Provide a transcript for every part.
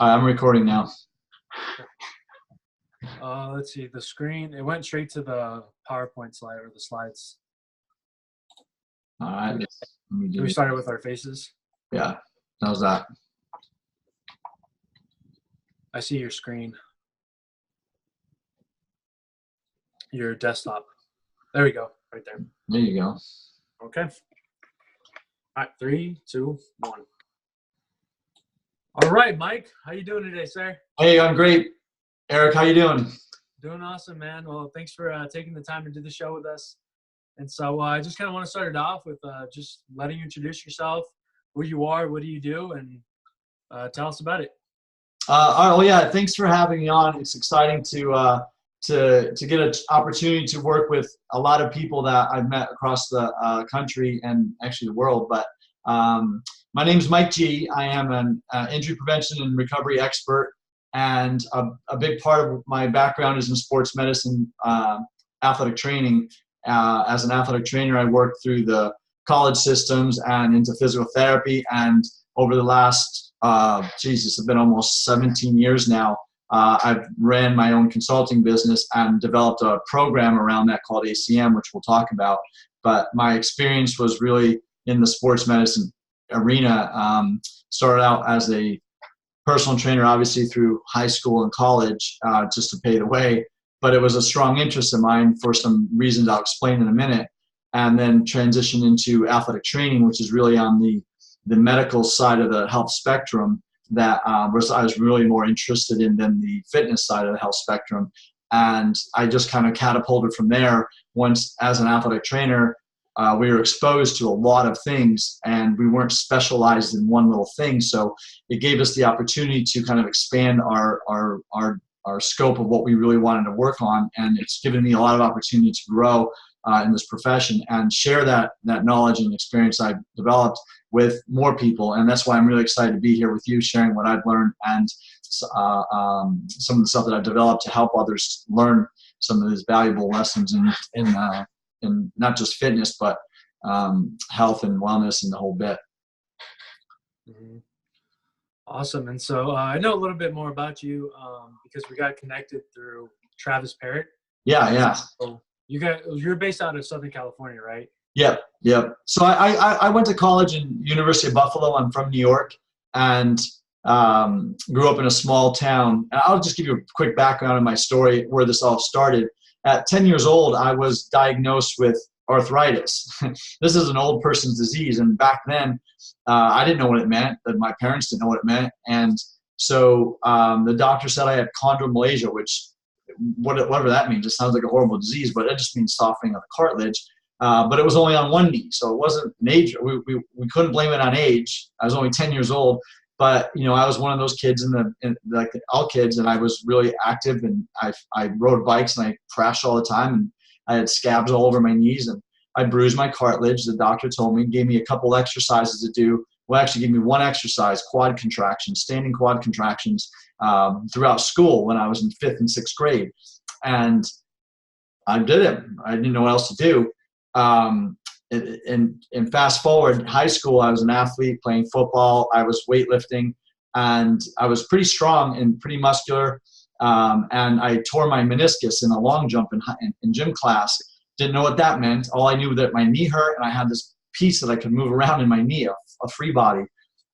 I'm recording now. Let's see, the screen, it went straight to the PowerPoint slide or the slides. All right. Let me do We it. started with our faces. Yeah. How's that? I see your screen. Your desktop. There we go, right there. There you go. Okay. All right, 3, 2, 1. All right, Mike, how you doing today, sir? Hey, I'm great. Eric, how you doing? Doing awesome, man. Well, thanks for taking the time to do the show with us. And so I just kind of want to start it off with just letting you introduce yourself, who you are, what do you do, and tell us about it. All right, well, yeah, thanks for having me on. It's exciting to get an opportunity to work with a lot of people that I've met across the country and actually the world. But my name is Mike G. I am an injury prevention and recovery expert, and a big part of my background is in sports medicine, athletic training. As an athletic trainer, I worked through the college systems and into physical therapy, and over the last it's been almost 17 years now. I've ran my own consulting business and developed a program around that called ACM, which we'll talk about. But my experience was really in the sports medicine arena. Started out as a personal trainer, obviously through high school and college, just to pay the way. But it was a strong interest of mine for some reasons I'll explain in a minute. And then transitioned into athletic training, which is really on the medical side of the health spectrum that I was really more interested in than the fitness side of the health spectrum. And I just kind of catapulted from there. Once, as an athletic trainer, we were exposed to a lot of things, and we weren't specialized in one little thing. So it gave us the opportunity to kind of expand our scope of what we really wanted to work on. And it's given me a lot of opportunity to grow in this profession and share that knowledge and experience I've developed with more people. And that's why I'm really excited to be here with you, sharing what I've learned and some of the stuff that I've developed to help others learn some of these valuable lessons in not just fitness, but health and wellness and the whole bit. Mm-hmm. Awesome. And so I know a little bit more about you because we got connected through Travis Parrott. Yeah. So you're based out of Southern California, right? Yep. So I went to college in University of Buffalo. I'm from New York, and grew up in a small town. And I'll just give you a quick background of my story, where this all started. At 10 years old, I was diagnosed with arthritis. This is an old person's disease, and back then, I didn't know what it meant. My parents didn't know what it meant, and so the doctor said I had chondromalacia, which whatever that means. It sounds like a horrible disease, but it just means softening of the cartilage. But it was only on one knee, so it wasn't an age. We couldn't blame it on age. I was only 10 years old, but I was one of those kids like all kids, and I was really active, and I rode bikes, and I crashed all the time, and I had scabs all over my knees, and I bruised my cartilage. The doctor told me, gave me a couple exercises to do. Well, actually gave me one exercise, quad contractions, standing quad contractions, throughout school when I was in 5th and 6th grade, and I did it. I didn't know what else to do. And fast forward, high school, I was an athlete playing football. I was weightlifting, and I was pretty strong and pretty muscular. And I tore my meniscus in a long jump in gym class. Didn't know what that meant. All I knew that my knee hurt, and I had this piece that I could move around in my knee, a free body,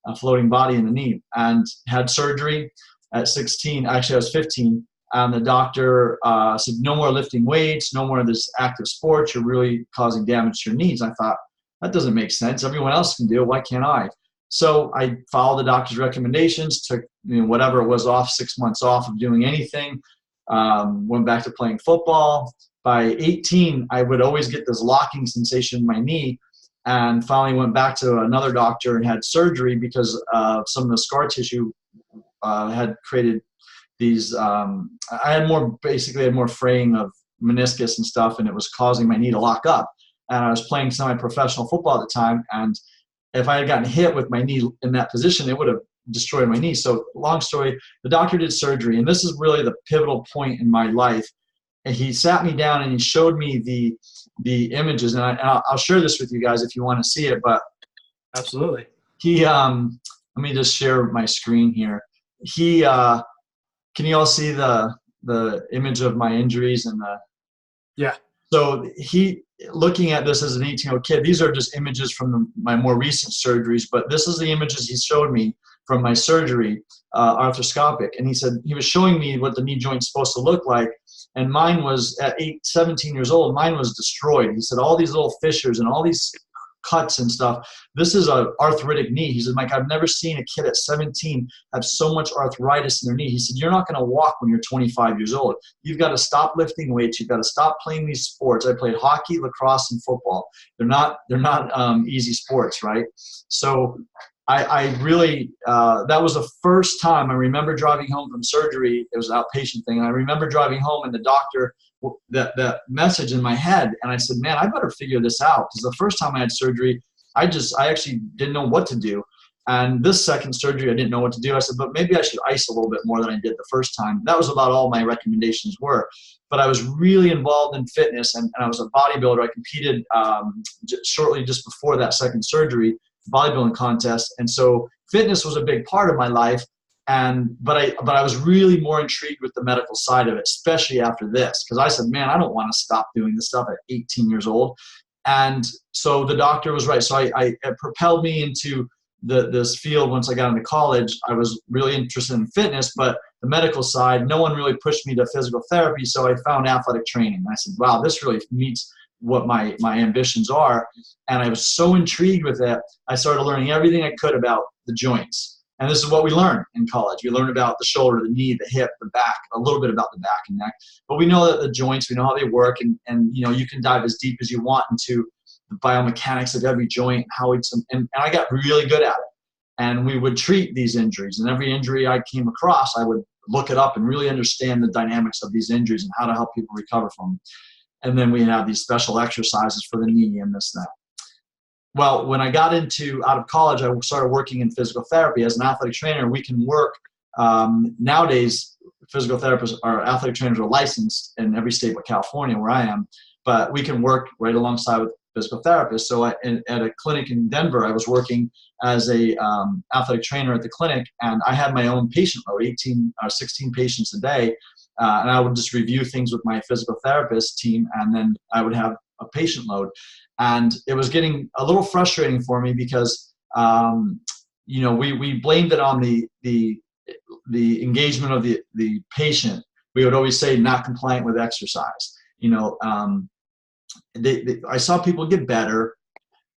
a floating body in the knee, and had surgery at 16. Actually, I was 15. And the doctor said, no more lifting weights, no more of this active sports. You're really causing damage to your knees. I thought, that doesn't make sense. Everyone else can do it. Why can't I? So I followed the doctor's recommendations, took whatever it was off, 6 months off of doing anything, went back to playing football. By 18, I would always get this locking sensation in my knee, and finally went back to another doctor and had surgery because some of the scar tissue had created these, I had more fraying of meniscus and stuff, and it was causing my knee to lock up. And I was playing semi-professional football at the time, and if I had gotten hit with my knee in that position, it would have destroyed my knee. So long story, the doctor did surgery, and this is really the pivotal point in my life. And he sat me down and he showed me the images, and I'll share this with you guys if you want to see it. But absolutely, he let me just share my screen here. he, can you all see the image of my injuries and the, Yeah. so he, looking at this as an 18-year-old kid, these are just images from my more recent surgeries, but this is the images he showed me from my surgery, arthroscopic. And he said, he was showing me what the knee joint's supposed to look like. And mine was at 17 years old, mine was destroyed. He said, all these little fissures and all these cuts and stuff. This is a arthritic knee. He said, Mike, I've never seen a kid at 17 have so much arthritis in their knee. He said, you're not going to walk when you're 25 years old. You've got to stop lifting weights. You've got to stop playing these sports. I played hockey, lacrosse, and football. They're not easy sports, right? So I really, that was the first time I remember driving home from surgery. It was an outpatient thing. And I remember driving home and the doctor, that message in my head. And I said, man, I better figure this out. Because the first time I had surgery, I actually didn't know what to do. And this second surgery, I didn't know what to do. I said, but maybe I should ice a little bit more than I did the first time. That was about all my recommendations were. But I was really involved in fitness, and I was a bodybuilder. I competed shortly just before that second surgery, bodybuilding contest. And so fitness was a big part of my life. But I was really more intrigued with the medical side of it, especially after this, because I said, man, I don't want to stop doing this stuff at 18 years old. And so the doctor was right. So it propelled me into this field. Once I got into college, I was really interested in fitness, but the medical side, no one really pushed me to physical therapy. So I found athletic training. And I said, wow, this really meets what my ambitions are. And I was so intrigued with it, I started learning everything I could about the joints. And this is what we learn in college. We learn about the shoulder, the knee, the hip, the back, a little bit about the back and neck. But we know that the joints, we know how they work, and you know, you can dive as deep as you want into the biomechanics of every joint, and I got really good at it. And we would treat these injuries, and every injury I came across, I would look it up and really understand the dynamics of these injuries and how to help people recover from them. And then we have these special exercises for the knee and this and that. Well, when I got out of college, I started working in physical therapy as an athletic trainer. We can work nowadays. Physical therapists or athletic trainers are licensed in every state but California, where I am. But we can work right alongside with physical therapists. So at a clinic in Denver, I was working as a athletic trainer at the clinic, and I had my own patient load, 18 or 16 patients a day. And I would just review things with my physical therapist team, and then I would have a patient load. And it was getting a little frustrating for me because, you know, we blamed it on the engagement of the patient. We would always say not compliant with exercise. You know, I saw people get better,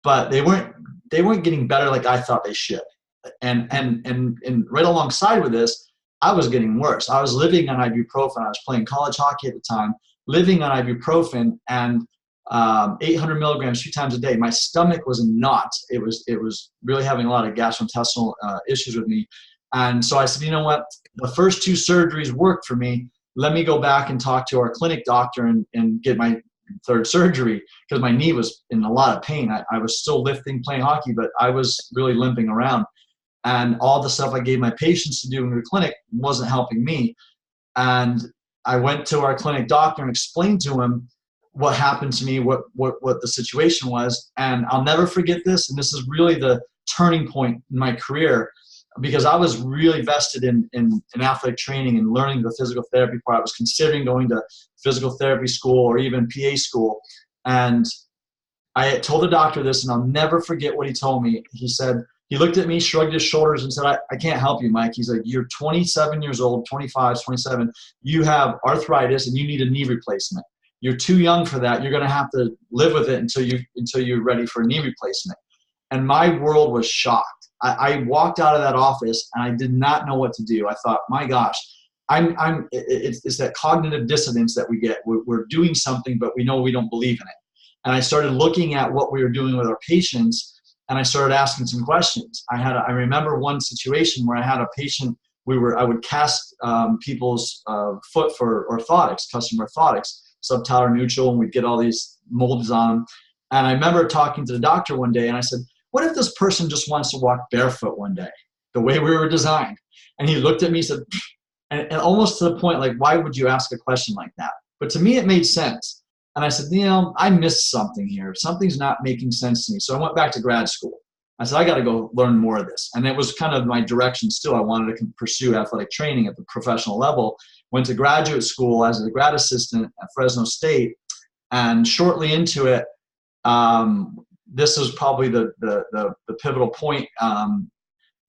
but they weren't getting better like I thought they should. And right alongside with this, I was getting worse. I was living on ibuprofen. I was playing college hockey at the time, living on ibuprofen and 800 milligrams 3 times a day. My stomach was in knots. It was really having a lot of gastrointestinal issues with me. And so I said, you know what? The first 2 surgeries worked for me. Let me go back and talk to our clinic doctor and get my 3rd surgery, because my knee was in a lot of pain. I was still lifting, playing hockey, but I was really limping around. And all the stuff I gave my patients to do in the clinic wasn't helping me. And I went to our clinic doctor and explained to him what happened to me, what the situation was. And I'll never forget this. And this is really the turning point in my career, because I was really vested in athletic training and learning the physical therapy part. I was considering going to physical therapy school or even PA school. And I told the doctor this, and I'll never forget what he told me. He said, he looked at me, shrugged his shoulders, and said, I can't help you, Mike. He's like, you're 27 years old, 25, 27. You have arthritis and you need a knee replacement. You're too young for that. You're going to have to live with it until you're ready for a knee replacement. And my world was shocked. I walked out of that office and I did not know what to do. I thought, my gosh, it's that cognitive dissonance that we get. We're doing something, but we know we don't believe in it. And I started looking at what we were doing with our patients, and I started asking some questions. I remember one situation where I had a patient. I would cast people's foot for orthotics, custom orthotics, subtalar neutral, and we'd get all these molds on them. And I remember talking to the doctor one day, and I said, what if this person just wants to walk barefoot one day, the way we were designed? And he looked at me and said, and almost to the point, like, why would you ask a question like that? But to me, it made sense. And I said, you know, I missed something here. Something's not making sense to me. So I went back to grad school. I said, I got to go learn more of this. And it was kind of my direction still. I wanted to pursue athletic training at the professional level. Went to graduate school as a grad assistant at Fresno State. And shortly into it, this is probably the pivotal point.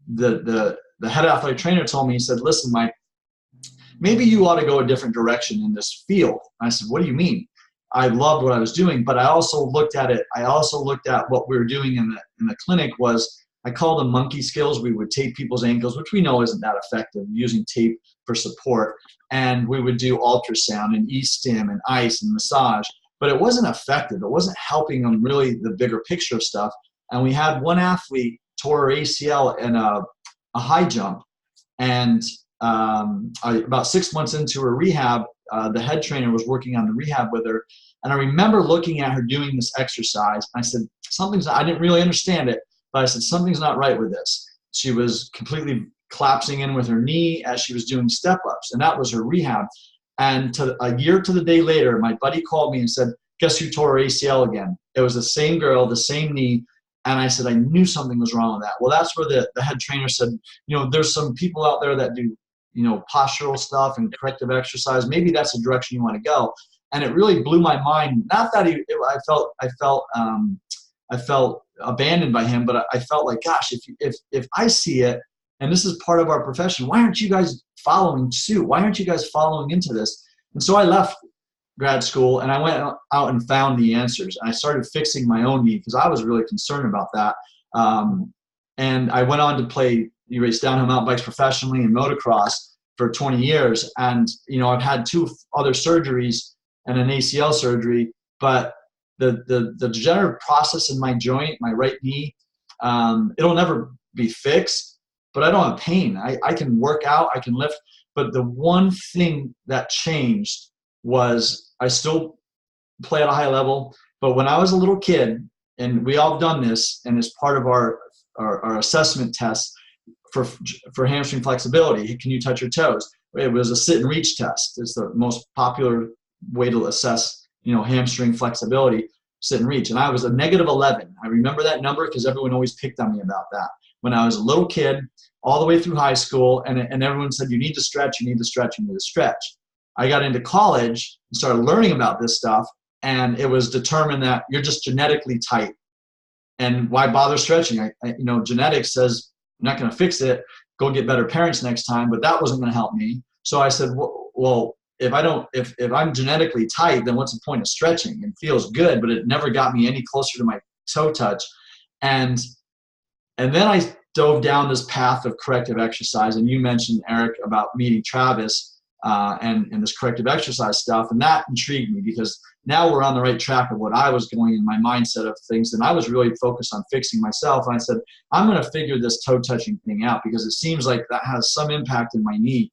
The head athletic trainer told me, he said, listen, Mike, maybe you ought to go a different direction in this field. And I said, what do you mean? I loved what I was doing, but I also looked at it. I also looked at what we were doing in the clinic was, I call them monkey skills. We would tape people's ankles, which we know isn't that effective, using tape for support. And we would do ultrasound and e-stim and ice and massage, but it wasn't effective. It wasn't helping them really the bigger picture of stuff. And we had one athlete tore her ACL in a high jump. And about 6 months into her rehab, the head trainer was working on the rehab with her. And I remember looking at her doing this exercise. I said, I didn't really understand it, but I said, something's not right with this. She was completely collapsing in with her knee as she was doing step-ups, and that was her rehab. And a year to the day later, my buddy called me and said, guess who tore her ACL again? It was the same girl, the same knee. And I said, I knew something was wrong with that. Well, that's where the head trainer said, there's some people out there that do, postural stuff and corrective exercise. Maybe that's the direction you want to go. And it really blew my mind. Not that I felt abandoned by him, but I felt like, gosh, if I see it, and this is part of our profession, why aren't you guys following suit? Why aren't you guys following into this? And so I left grad school and I went out and found the answers. And I started fixing my own knee because I was really concerned about that. And I went on to race downhill mountain bikes professionally and motocross for 20 years. And, I've had 2 other surgeries and an ACL surgery, but the degenerative process in my joint, my right knee, it'll never be fixed, but I don't have pain. I can work out, I can lift. But the one thing that changed was I still play at a high level, but when I was a little kid, and we all done this, and as part of our assessment test for hamstring flexibility, can you touch your toes? It was a sit and reach test. It's the most popular way to assess, hamstring flexibility, sit and reach. And I was a -11. I remember that number because everyone always picked on me about that. When I was a little kid, all the way through high school, and everyone said, you need to stretch, you need to stretch, you need to stretch. I got into college and started learning about this stuff, and it was determined that you're just genetically tight. And why bother stretching? Genetics says, I'm not going to fix it. Go get better parents next time, but that wasn't going to help me. So I said, well, if I'm genetically tight, then what's the point of stretching? It feels good, but it never got me any closer to my toe touch. And then I dove down this path of corrective exercise. And you mentioned, Eric, about meeting Travis and this corrective exercise stuff. And that intrigued me because now we're on the right track of what I was going in my mindset of things. And I was really focused on fixing myself. And I said, I'm going to figure this toe touching thing out because it seems like that has some impact in my knee,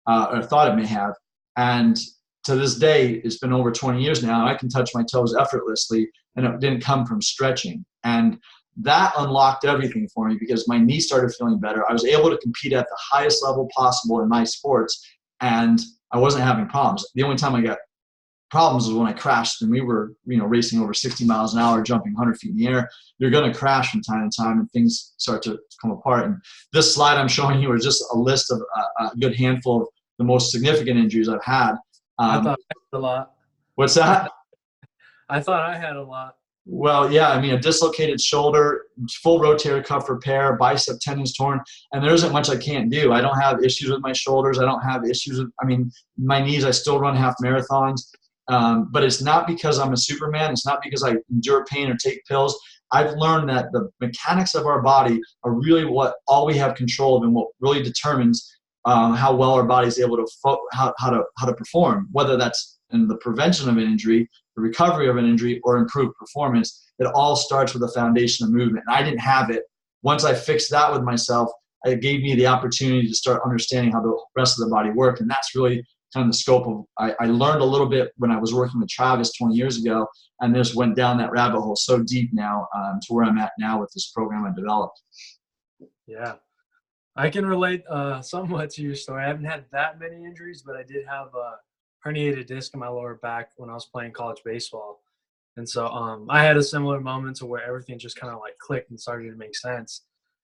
or thought it may have. And to this day, it's been over 20 years now, and I can touch my toes effortlessly, and it didn't come from stretching. And that unlocked everything for me because my knee started feeling better. I was able to compete at the highest level possible in my sports, and I wasn't having problems. The only time I got problems was when I crashed, and we were, racing over 60 miles an hour, jumping 100 feet in the air. You're going to crash from time to time, and things start to come apart. And this slide I'm showing you is just a list of a good handful of the most significant injuries I've had. I thought I had a lot. What's that? I thought I had a lot. Well, yeah, a dislocated shoulder, full rotator cuff repair, bicep tendons torn, and there isn't much I can't do. I don't have issues with my shoulders. I don't have issues with, my knees. I still run half marathons, but it's not because I'm a Superman. It's not because I endure pain or take pills. I've learned that the mechanics of our body are really all we have control of, and what really determines how well our body is able to how to perform, whether that's in the prevention of an injury, the recovery of an injury, or improved performance. It all starts with a foundation of movement. And I didn't have it. Once I fixed that with myself, it gave me the opportunity to start understanding how the rest of the body worked. And that's really kind of the scope of, I learned a little bit when I was working with Travis 20 years ago, and just went down that rabbit hole so deep now to where I'm at now with this program I developed. Yeah. I can relate somewhat to your story. I haven't had that many injuries, but I did have a herniated disc in my lower back when I was playing college baseball. And so I had a similar moment to where everything just kind of like clicked and started to make sense.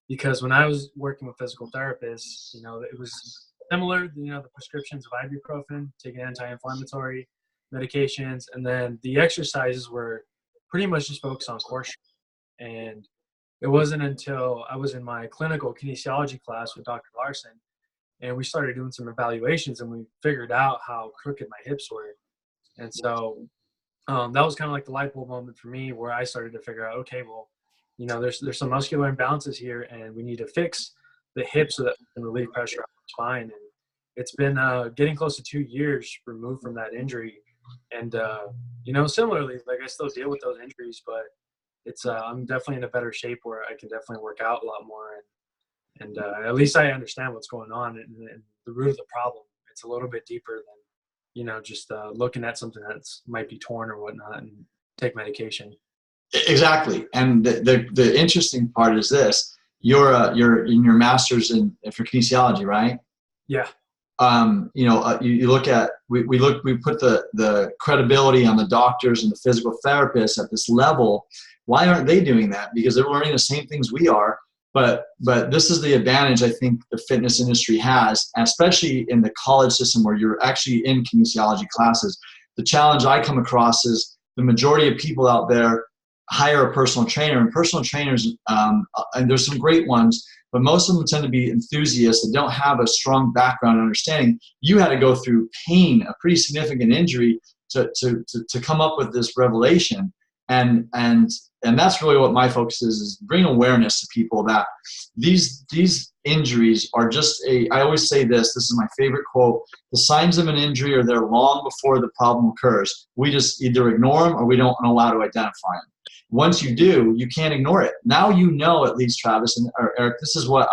Because when I was working with physical therapists, it was similar, the prescriptions of ibuprofen, taking anti-inflammatory medications, and then the exercises were pretty much just focused on core strength. And it wasn't until I was in my clinical kinesiology class with Dr. Larson, and we started doing some evaluations, and we figured out how crooked my hips were. And so that was kind of like the light bulb moment for me, where I started to figure out, okay, well, there's some muscular imbalances here, and we need to fix the hip so that we can relieve pressure on the spine. And it's been getting close to 2 years removed from that injury. And, similarly, like I still deal with those injuries, but it's I'm definitely in a better shape where I can definitely work out a lot more. And at least I understand what's going on and the root of the problem. It's a little bit deeper than, just looking at something that's might be torn or whatnot and take medication. Exactly. And the interesting part is this: you're in your master's for kinesiology, right? Yeah. You look at we put the credibility on the doctors and the physical therapists at this level. Why aren't they doing that? Because they're learning the same things we are. But this is the advantage I think the fitness industry has, especially in the college system where you're actually in kinesiology classes. The challenge I come across is the majority of people out there hire a personal trainer, and personal trainers, and there's some great ones, but most of them tend to be enthusiasts that don't have a strong background and understanding. You had to go through pain, a pretty significant injury to come up with this revelation. And that's really what my focus is bring awareness to people that these injuries are just I always say this is my favorite quote: the signs of an injury are there long before the problem occurs. We just either ignore them or we don't know how to identify them. Once you do, you can't ignore it. Now at least, Travis or Eric, this is what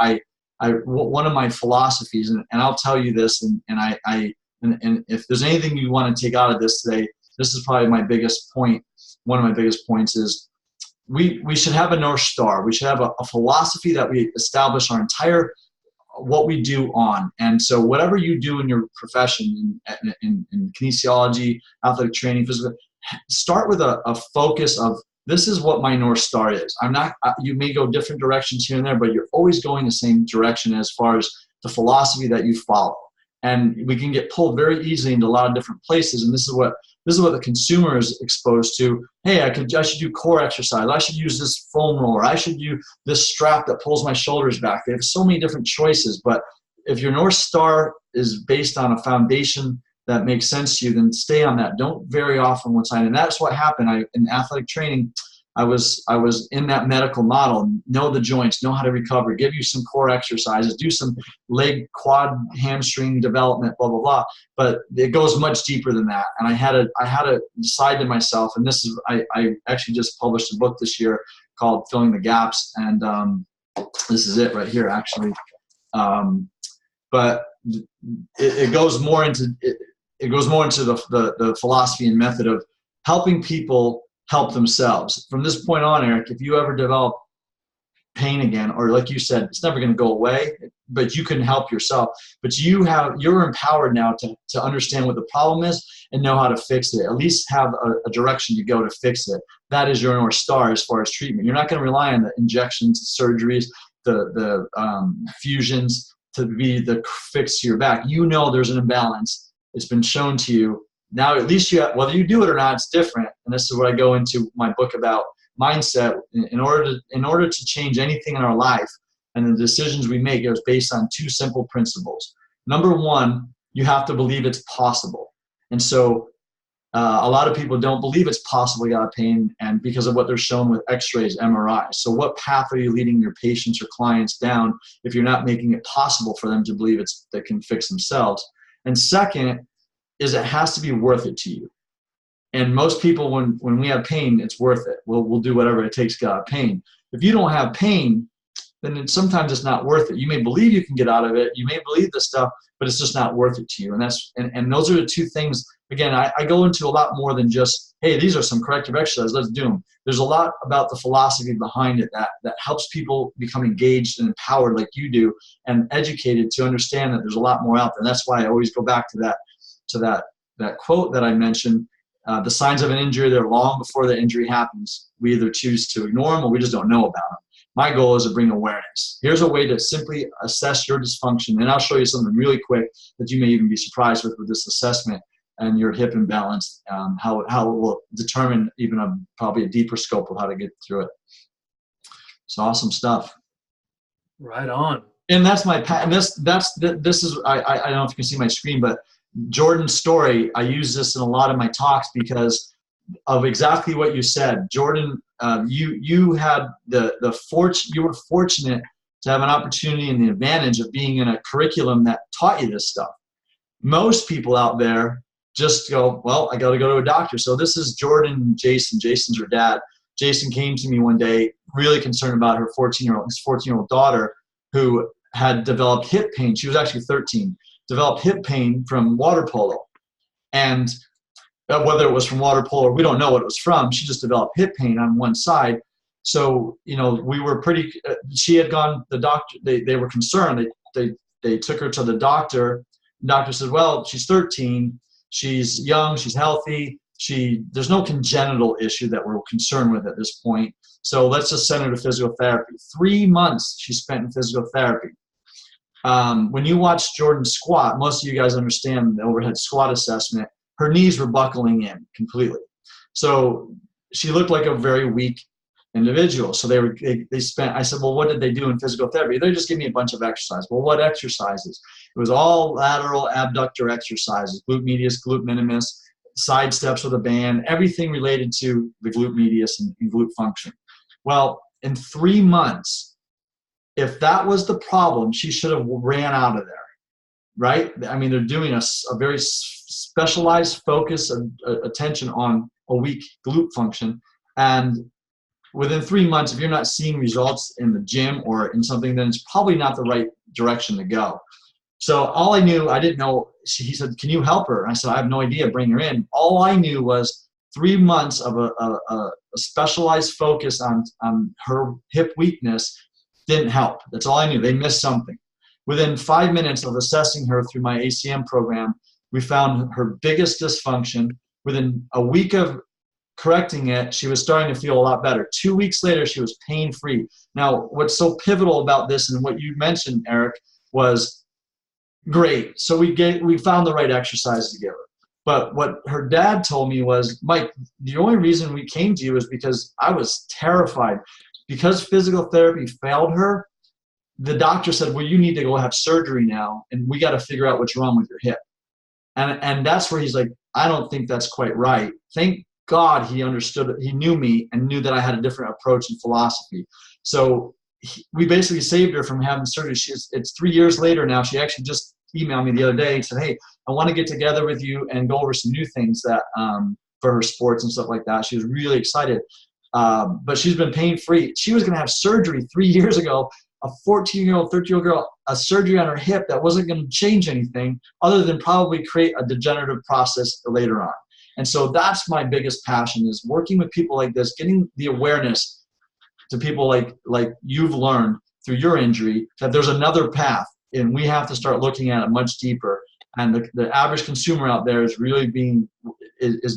one of my philosophies, and I'll tell you this, and if there's anything you want to take out of this today, this is probably my biggest point. One of my biggest points is we should have a North Star. We should have a philosophy that we establish our entire what we do on. And so whatever you do in your profession, in kinesiology, athletic training, physical, start with a focus of, this is what my North Star is. You may go different directions here and there, but you're always going the same direction as far as the philosophy that you follow. And we can get pulled very easily into a lot of different places. And this is what the consumer is exposed to. Hey, I should do core exercise. I should use this foam roller. I should use this strap that pulls my shoulders back. They have so many different choices. But if your North Star is based on a foundation that makes sense to you, then stay on that. Don't vary off on one side. And that's what happened. In athletic training, I was in that medical model. Know the joints, know how to recover, give you some core exercises, do some leg, quad, hamstring development, blah, blah, blah. But it goes much deeper than that. And I had to decide to myself, and this is, I actually just published a book this year called Filling the Gaps. And this is it right here, actually. But it goes more into the philosophy and method of helping people help themselves. From this point on, Eric, if you ever develop pain again, or like you said, it's never going to go away, but you can help yourself. But you're empowered now to understand what the problem is and know how to fix it. At least have a direction to go to fix it. That is your North Star as far as treatment. You're not going to rely on the injections, surgeries, the fusions to be the fix to your back. There's an imbalance. It's been shown to you. Now, at least whether you do it or not, it's different. And this is what I go into my book about mindset. In order to change anything in our life and the decisions we make, is based on two simple principles. Number one, you have to believe it's possible. And so a lot of people don't believe it's possible to get out of pain, and because of what they're shown with x-rays, MRIs. So what path are you leading your patients or clients down if you're not making it possible for them to believe they can fix themselves? And second is it has to be worth it to you. And most people, when we have pain, it's worth it. We'll do whatever it takes to get out of pain. If you don't have pain, then sometimes it's not worth it. You may believe you can get out of it. You may believe this stuff, but it's just not worth it to you. And those are the two things. Again, I go into a lot more than just, hey, these are some corrective exercises, let's do them. There's a lot about the philosophy behind it that helps people become engaged and empowered like you do, and educated to understand that there's a lot more out there. And that's why I always go back to that quote that I mentioned. the signs of an injury, they're long before the injury happens. We either choose to ignore them or we just don't know about them. My goal is to bring awareness. Here's a way to simply assess your dysfunction, and I'll show you something really quick that you may even be surprised with this assessment and your hip imbalance, how it will determine even probably a deeper scope of how to get through it. It's awesome stuff. Right on. And that's my this is I don't know if you can see my screen, but Jordan's story, I use this in a lot of my talks because of exactly what you said. Jordan, you had you were fortunate to have an opportunity and the advantage of being in a curriculum that taught you this stuff. Most people out there just go, well, I got to go to a doctor. So this is Jordan and Jason. Jason's her dad. Jason came to me one day really concerned about his 14-year-old daughter who had developed hip pain. She was actually 13, developed hip pain from water polo. And whether it was from water polo, we don't know what it was from. She just developed hip pain on one side. So, we were she had gone, the doctor, they were concerned. They took her to the doctor. The doctor said, well, she's 13. She's young. She's healthy. There's no congenital issue that we're concerned with at this point. So let's just send her to physical therapy. 3 months she spent in physical therapy. When you watch Jordan squat, most of you guys understand the overhead squat assessment. Her knees were buckling in completely. So she looked like a very weak individual. So I said, well, what did they do in physical therapy? They just gave me a bunch of exercises. Well, what exercises? It was all lateral abductor exercises, glute medius, glute minimus, side steps with a band, everything related to the glute medius and glute function. Well, in 3 months, if that was the problem, she should have ran out of there, right? I mean, they're doing a very specialized focus of attention on a weak glute function. And within 3 months, if you're not seeing results in the gym or in something, then it's probably not the right direction to go. So all I knew, I didn't know, he said, can you help her? And I said, I have no idea, bring her in. All I knew was 3 months of a specialized focus on her hip weakness didn't help. That's all I knew. They missed something. Within 5 minutes of assessing her through my ACM program, we found her biggest dysfunction. Within a week of correcting it, she was starting to feel a lot better. 2 weeks later, she was pain-free. Now, what's so pivotal about this and what you mentioned, Eric, was great. So we found the right exercise to give her. But what her dad told me was, Mike, the only reason we came to you is because I was terrified. Because physical therapy failed her, the doctor said, well, you need to go have surgery now, and we got to figure out what's wrong with your hip. And that's where he's like, I don't think that's quite right. Thank God he understood it. He knew me and knew that I had a different approach and philosophy. So we basically saved her from having surgery. It's 3 years later now. She actually just emailed me the other day and said, hey, I want to get together with you and go over some new things that for her sports and stuff like that. She was really excited. But she's been pain-free. She was going to have surgery 3 years ago, a 14-year-old, 13-year-old girl, a surgery on her hip that wasn't going to change anything other than probably create a degenerative process later on. And so that's my biggest passion, is working with people like this, getting the awareness to people like you've learned through your injury that there's another path, and we have to start looking at it much deeper. And the average consumer out there is really being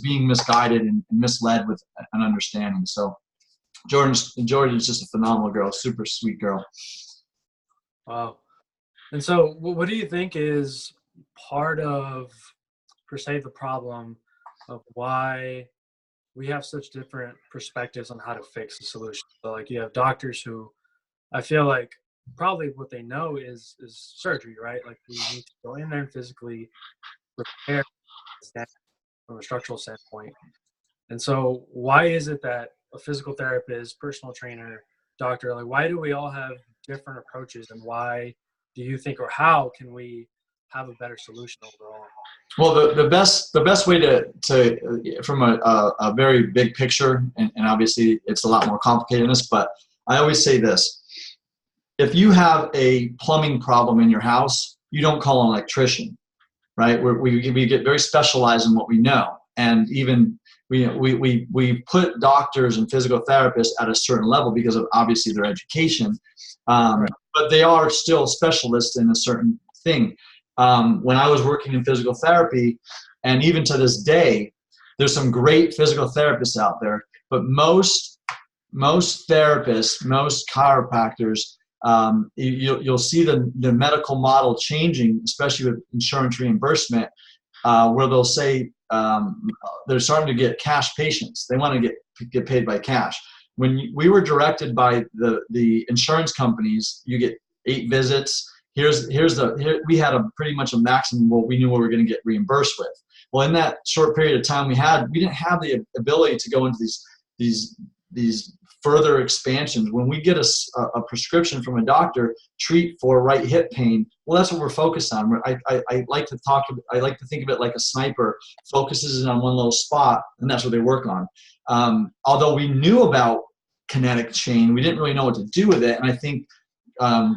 misguided and misled with an understanding. So Jordan's just a phenomenal girl, super sweet girl. Wow. And so what do you think is part of, per se, the problem of why we have such different perspectives on how to fix the solution? So like you have doctors who, I feel like probably what they know is surgery, right? Like we need to go in there and physically repair from a structural standpoint. And so why is it that a physical therapist, personal trainer, doctor, like why do we all have different approaches, and why do you think, or how can we have a better solution overall? Well, the best way to from a very big picture, and obviously it's a lot more complicated than this, but I always say this. If you have a plumbing problem in your house, you don't call an electrician, right? We get very specialized in what we know. And even we put doctors and physical therapists at a certain level because of obviously their education, right. But they are still specialists in a certain thing. When I was working in physical therapy, and even to this day, There's some great physical therapists out there, but most therapists, most chiropractors, you'll see the medical model changing, especially with insurance reimbursement, where they'll say they're starting to get cash patients. They want to get paid by cash. When we were directed by the insurance companies, you get 8 visits. We had pretty much a maximum what we knew we were going to get reimbursed with. Well, in that short period of time we didn't have the ability to go into these further expansions. When we get a prescription from a doctor, treat for right hip pain, well, that's what we're focused on. I like to think of it like a sniper focuses on one little spot, and that's what they work on. Although we knew about kinetic chain, we didn't really know what to do with it. And I think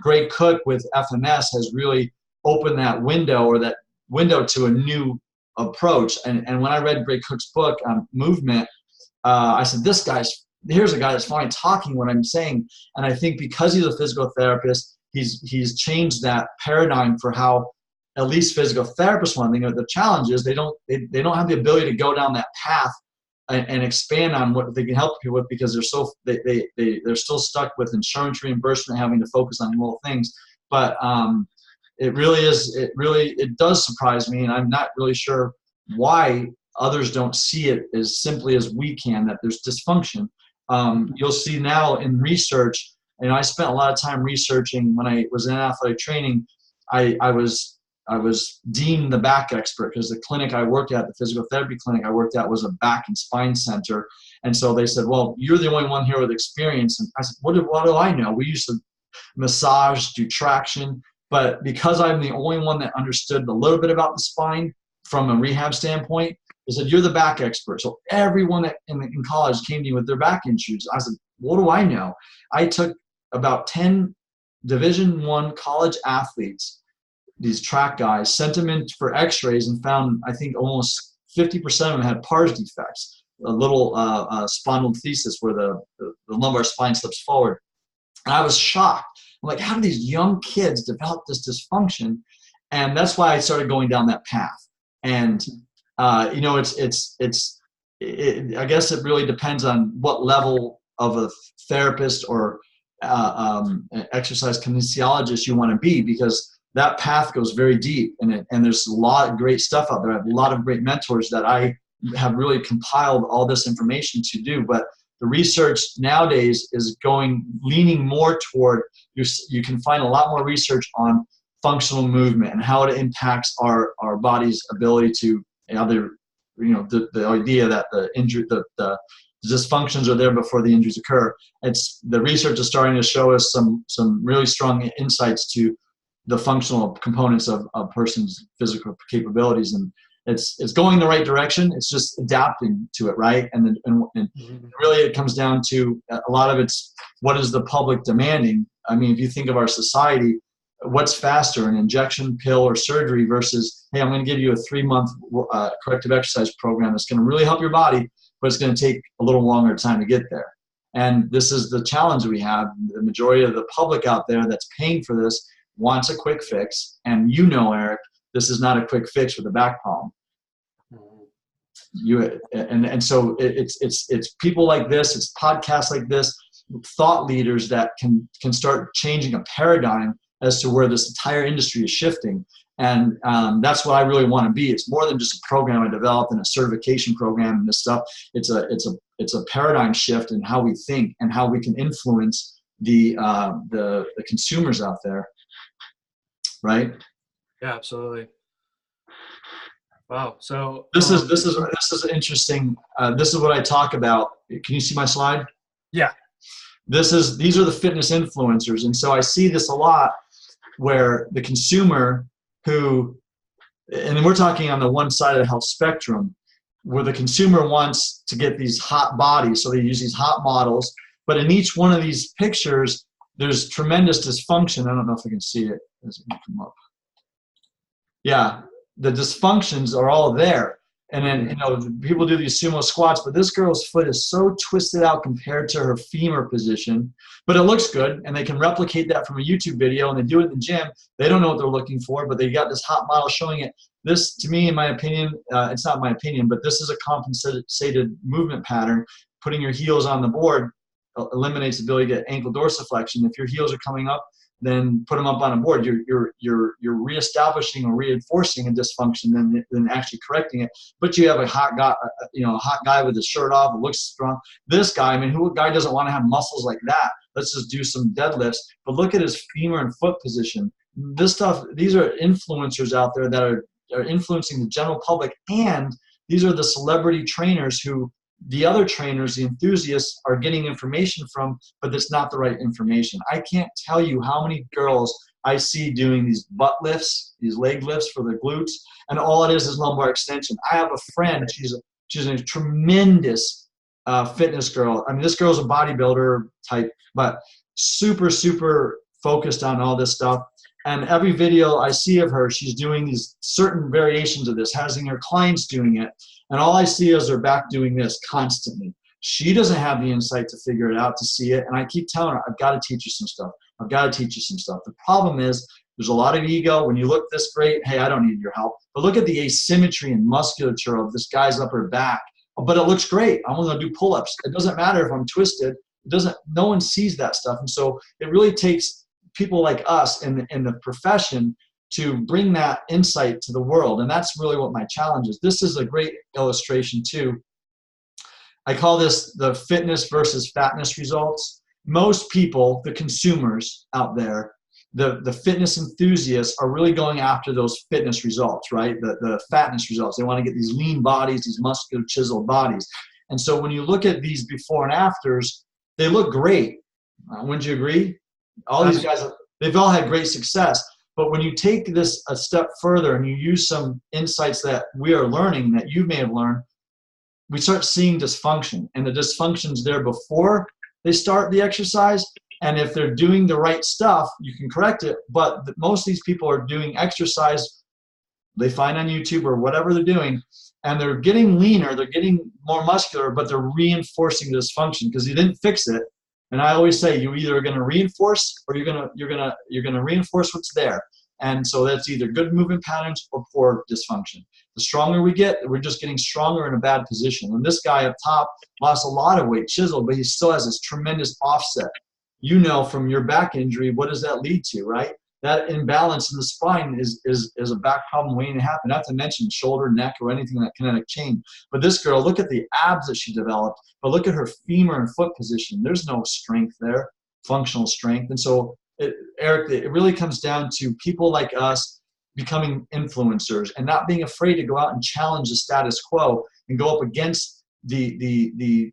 Greg Cook with FMS has really opened that window to a new approach. And when I read Greg Cook's book on movement, I said, here's a guy that's finally talking what I'm saying. And I think because he's a physical therapist, he's changed that paradigm for how at least physical therapists want to think of it. The challenge is they don't have the ability to go down that path and expand on what they can help people with, because they're still stuck with insurance reimbursement, having to focus on little things. But it does surprise me, and I'm not really sure why others don't see it as simply as we can, that there's dysfunction. You'll see now in research, and I spent a lot of time researching when I was in athletic training. I was deemed the back expert because the clinic I worked at, the physical therapy clinic I worked at, was a back and spine center. And so they said, well, you're the only one here with experience. And I said, what do I know? We used to massage, do traction. But because I'm the only one that understood a little bit about the spine from a rehab standpoint, they said, you're the back expert. So everyone in college came to me with their back issues. I said, what do I know? I took about 10 Division I college athletes, these track guys, sent them in for x-rays and found, I think, almost 50% of them had pars defects, a little spondylolisthesis where the lumbar spine slips forward. And I was shocked. I'm like, how do these young kids develop this dysfunction? And that's why I started going down that path. And I guess it really depends on what level of a therapist or exercise kinesiologist you want to be, because that path goes very deep, and there's a lot of great stuff out there. I have a lot of great mentors that I have really compiled all this information to do. But the research nowadays is leaning more toward, you can find a lot more research on functional movement and how it impacts our body's ability to, the idea that the dysfunctions are there before the injuries occur. The research is starting to show us some really strong insights to the functional components of a person's physical capabilities, and it's going in the right direction. It's just adapting to it, right? And really, it comes down to a lot of it's what is the public demanding. I mean, if you think of our society, what's faster, an injection, pill, or surgery versus, hey, I'm going to give you a 3-month corrective exercise program that's going to really help your body, but it's going to take a little longer time to get there. And this is the challenge we have. The majority of the public out there that's paying for this wants a quick fix. And Eric, this is not a quick fix with a back problem. So it's people like this, it's podcasts like this, thought leaders that can start changing a paradigm as to where this entire industry is shifting. And that's what I really want to be. It's more than just a program I developed and a certification program and this stuff. It's a paradigm shift in how we think and how we can influence the consumers out there. Right? Yeah, absolutely. Wow. So this is interesting. This is what I talk about. Can you see my slide? Yeah. These are the fitness influencers, and so I see this a lot where the consumer and we're talking on the one side of the health spectrum, where the consumer wants to get these hot bodies, so they use these hot models, but in each one of these pictures, there's tremendous dysfunction. I don't know if I can see it as it can come up. Yeah, the dysfunctions are all there. And then, you know, people do these sumo squats, but this girl's foot is so twisted out compared to her femur position, but it looks good. And they can replicate that from a YouTube video, and they do it in the gym. They don't know what they're looking for, but they got this hot model showing it. This, to me, in my opinion, it's not my opinion, but this is a compensated movement pattern. Putting your heels on the board eliminates the ability to get ankle dorsiflexion. If your heels are coming up, then put them up on a board. You're reestablishing or reinforcing a dysfunction than actually correcting it. But you have a hot guy, you know, a hot guy with his shirt off, looks strong. This guy, I mean, who guy doesn't want to have muscles like that? Let's just do some deadlifts. But look at his femur and foot position. This stuff, these are influencers out there that are influencing the general public, and these are the celebrity trainers who the other trainers, the enthusiasts, are getting information from, but it's not the right information. I can't tell you how many girls I see doing these butt lifts, these leg lifts for their glutes, and all it is lumbar extension. I have a friend, she's a tremendous fitness girl. I mean, this girl's a bodybuilder type, but super, super focused on all this stuff. And every video I see of her, she's doing these certain variations of this, having her clients doing it. And all I see is her back doing this constantly. She doesn't have the insight to figure it out, to see it. And I keep telling her, I've got to teach you some stuff. I've got to teach you some stuff. The problem is there's a lot of ego. When you look this great, hey, I don't need your help. But look at the asymmetry and musculature of this guy's upper back. But it looks great. I'm going to do pull-ups. It doesn't matter if I'm twisted. No one sees that stuff. And so it really takes people like us in the profession to bring that insight to the world. And that's really what my challenge is. This is a great illustration too. I call this the fitness versus fatness results. Most people, the consumers out there, the fitness enthusiasts are really going after those fitness results, right? The fatness results. They want to get these lean bodies, these muscular chiseled bodies. And so when you look at these before and afters, they look great. Wouldn't you agree? All these guys, they've all had great success. But when you take this a step further and you use some insights that we are learning, that you may have learned, we start seeing dysfunction. And the dysfunction's there before they start the exercise. And if they're doing the right stuff, you can correct it. But most of these people are doing exercise they find on YouTube or whatever they're doing, and they're getting leaner, they're getting more muscular, but they're reinforcing the dysfunction because you didn't fix it. And I always say you either are going to reinforce or you're going to reinforce what's there. And so that's either good movement patterns or poor dysfunction. The stronger we get, we're just getting stronger in a bad position. And this guy up top lost a lot of weight, chiseled, but he still has this tremendous offset. You know, from your back injury, what does that lead to, right? That imbalance in the spine is a back problem waiting to happen, not to mention shoulder, neck, or anything in that kinetic chain. But this girl, look at the abs that she developed, but look at her femur and foot position. There's no strength there, functional strength. And so, Eric, it really comes down to people like us becoming influencers and not being afraid to go out and challenge the status quo and go up against the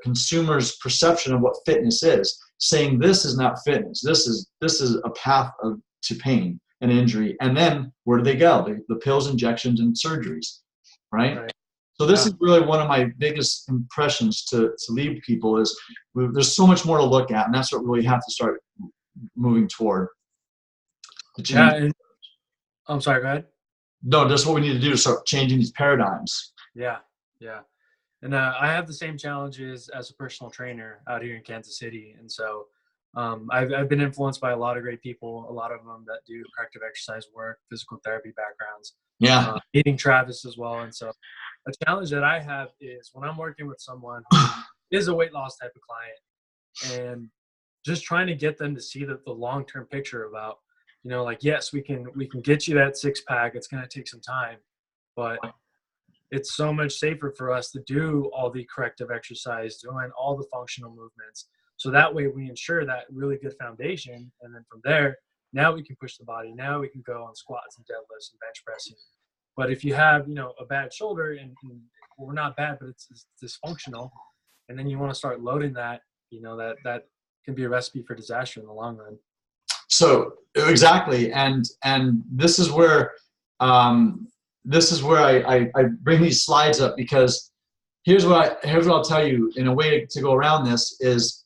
consumer's perception of what fitness is, saying this is not fitness. This is a path to pain and injury. And then where do they go? The pills, injections, and surgeries, right? So this is really one of my biggest impressions to leave people is there's so much more to look at, and that's what we really have to start moving toward. I'm sorry, go ahead. No, that's what we need to do to start changing these paradigms. Yeah. And I have the same challenges as a personal trainer out here in Kansas City. And so I've been influenced by a lot of great people, a lot of them that do corrective exercise work, physical therapy backgrounds. Yeah. Meeting Travis as well. And so a challenge that I have is when I'm working with someone who is a weight loss type of client and just trying to get them to see the long-term picture about, you know, like, yes, we can get you that six pack. It's going to take some time, but it's so much safer for us to do all the corrective exercise, doing all the functional movements. So that way we ensure that really good foundation. And then from there, now we can push the body. Now we can go on squats and deadlifts and bench pressing. But if you have, you know, a bad shoulder and well, not bad, but it's dysfunctional, and then you want to start loading that, you know, that can be a recipe for disaster in the long run. So exactly. And this is where I bring these slides up, because here's what I'll tell you in a way to go around this is,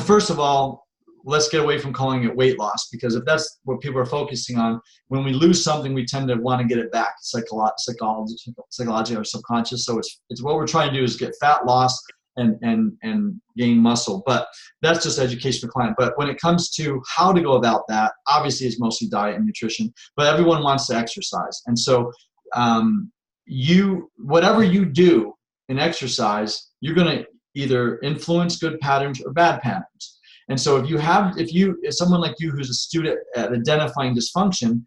first of all, let's get away from calling it weight loss, because if that's what people are focusing on, when we lose something, we tend to want to get it back, psychology or subconscious. So it's what we're trying to do is get fat loss and gain muscle. But that's just education for client. But when it comes to how to go about that, obviously it's mostly diet and nutrition, but everyone wants to exercise. And so whatever you do in exercise, you're going to either influence good patterns or bad patterns. And so if someone like you who's a student at identifying dysfunction,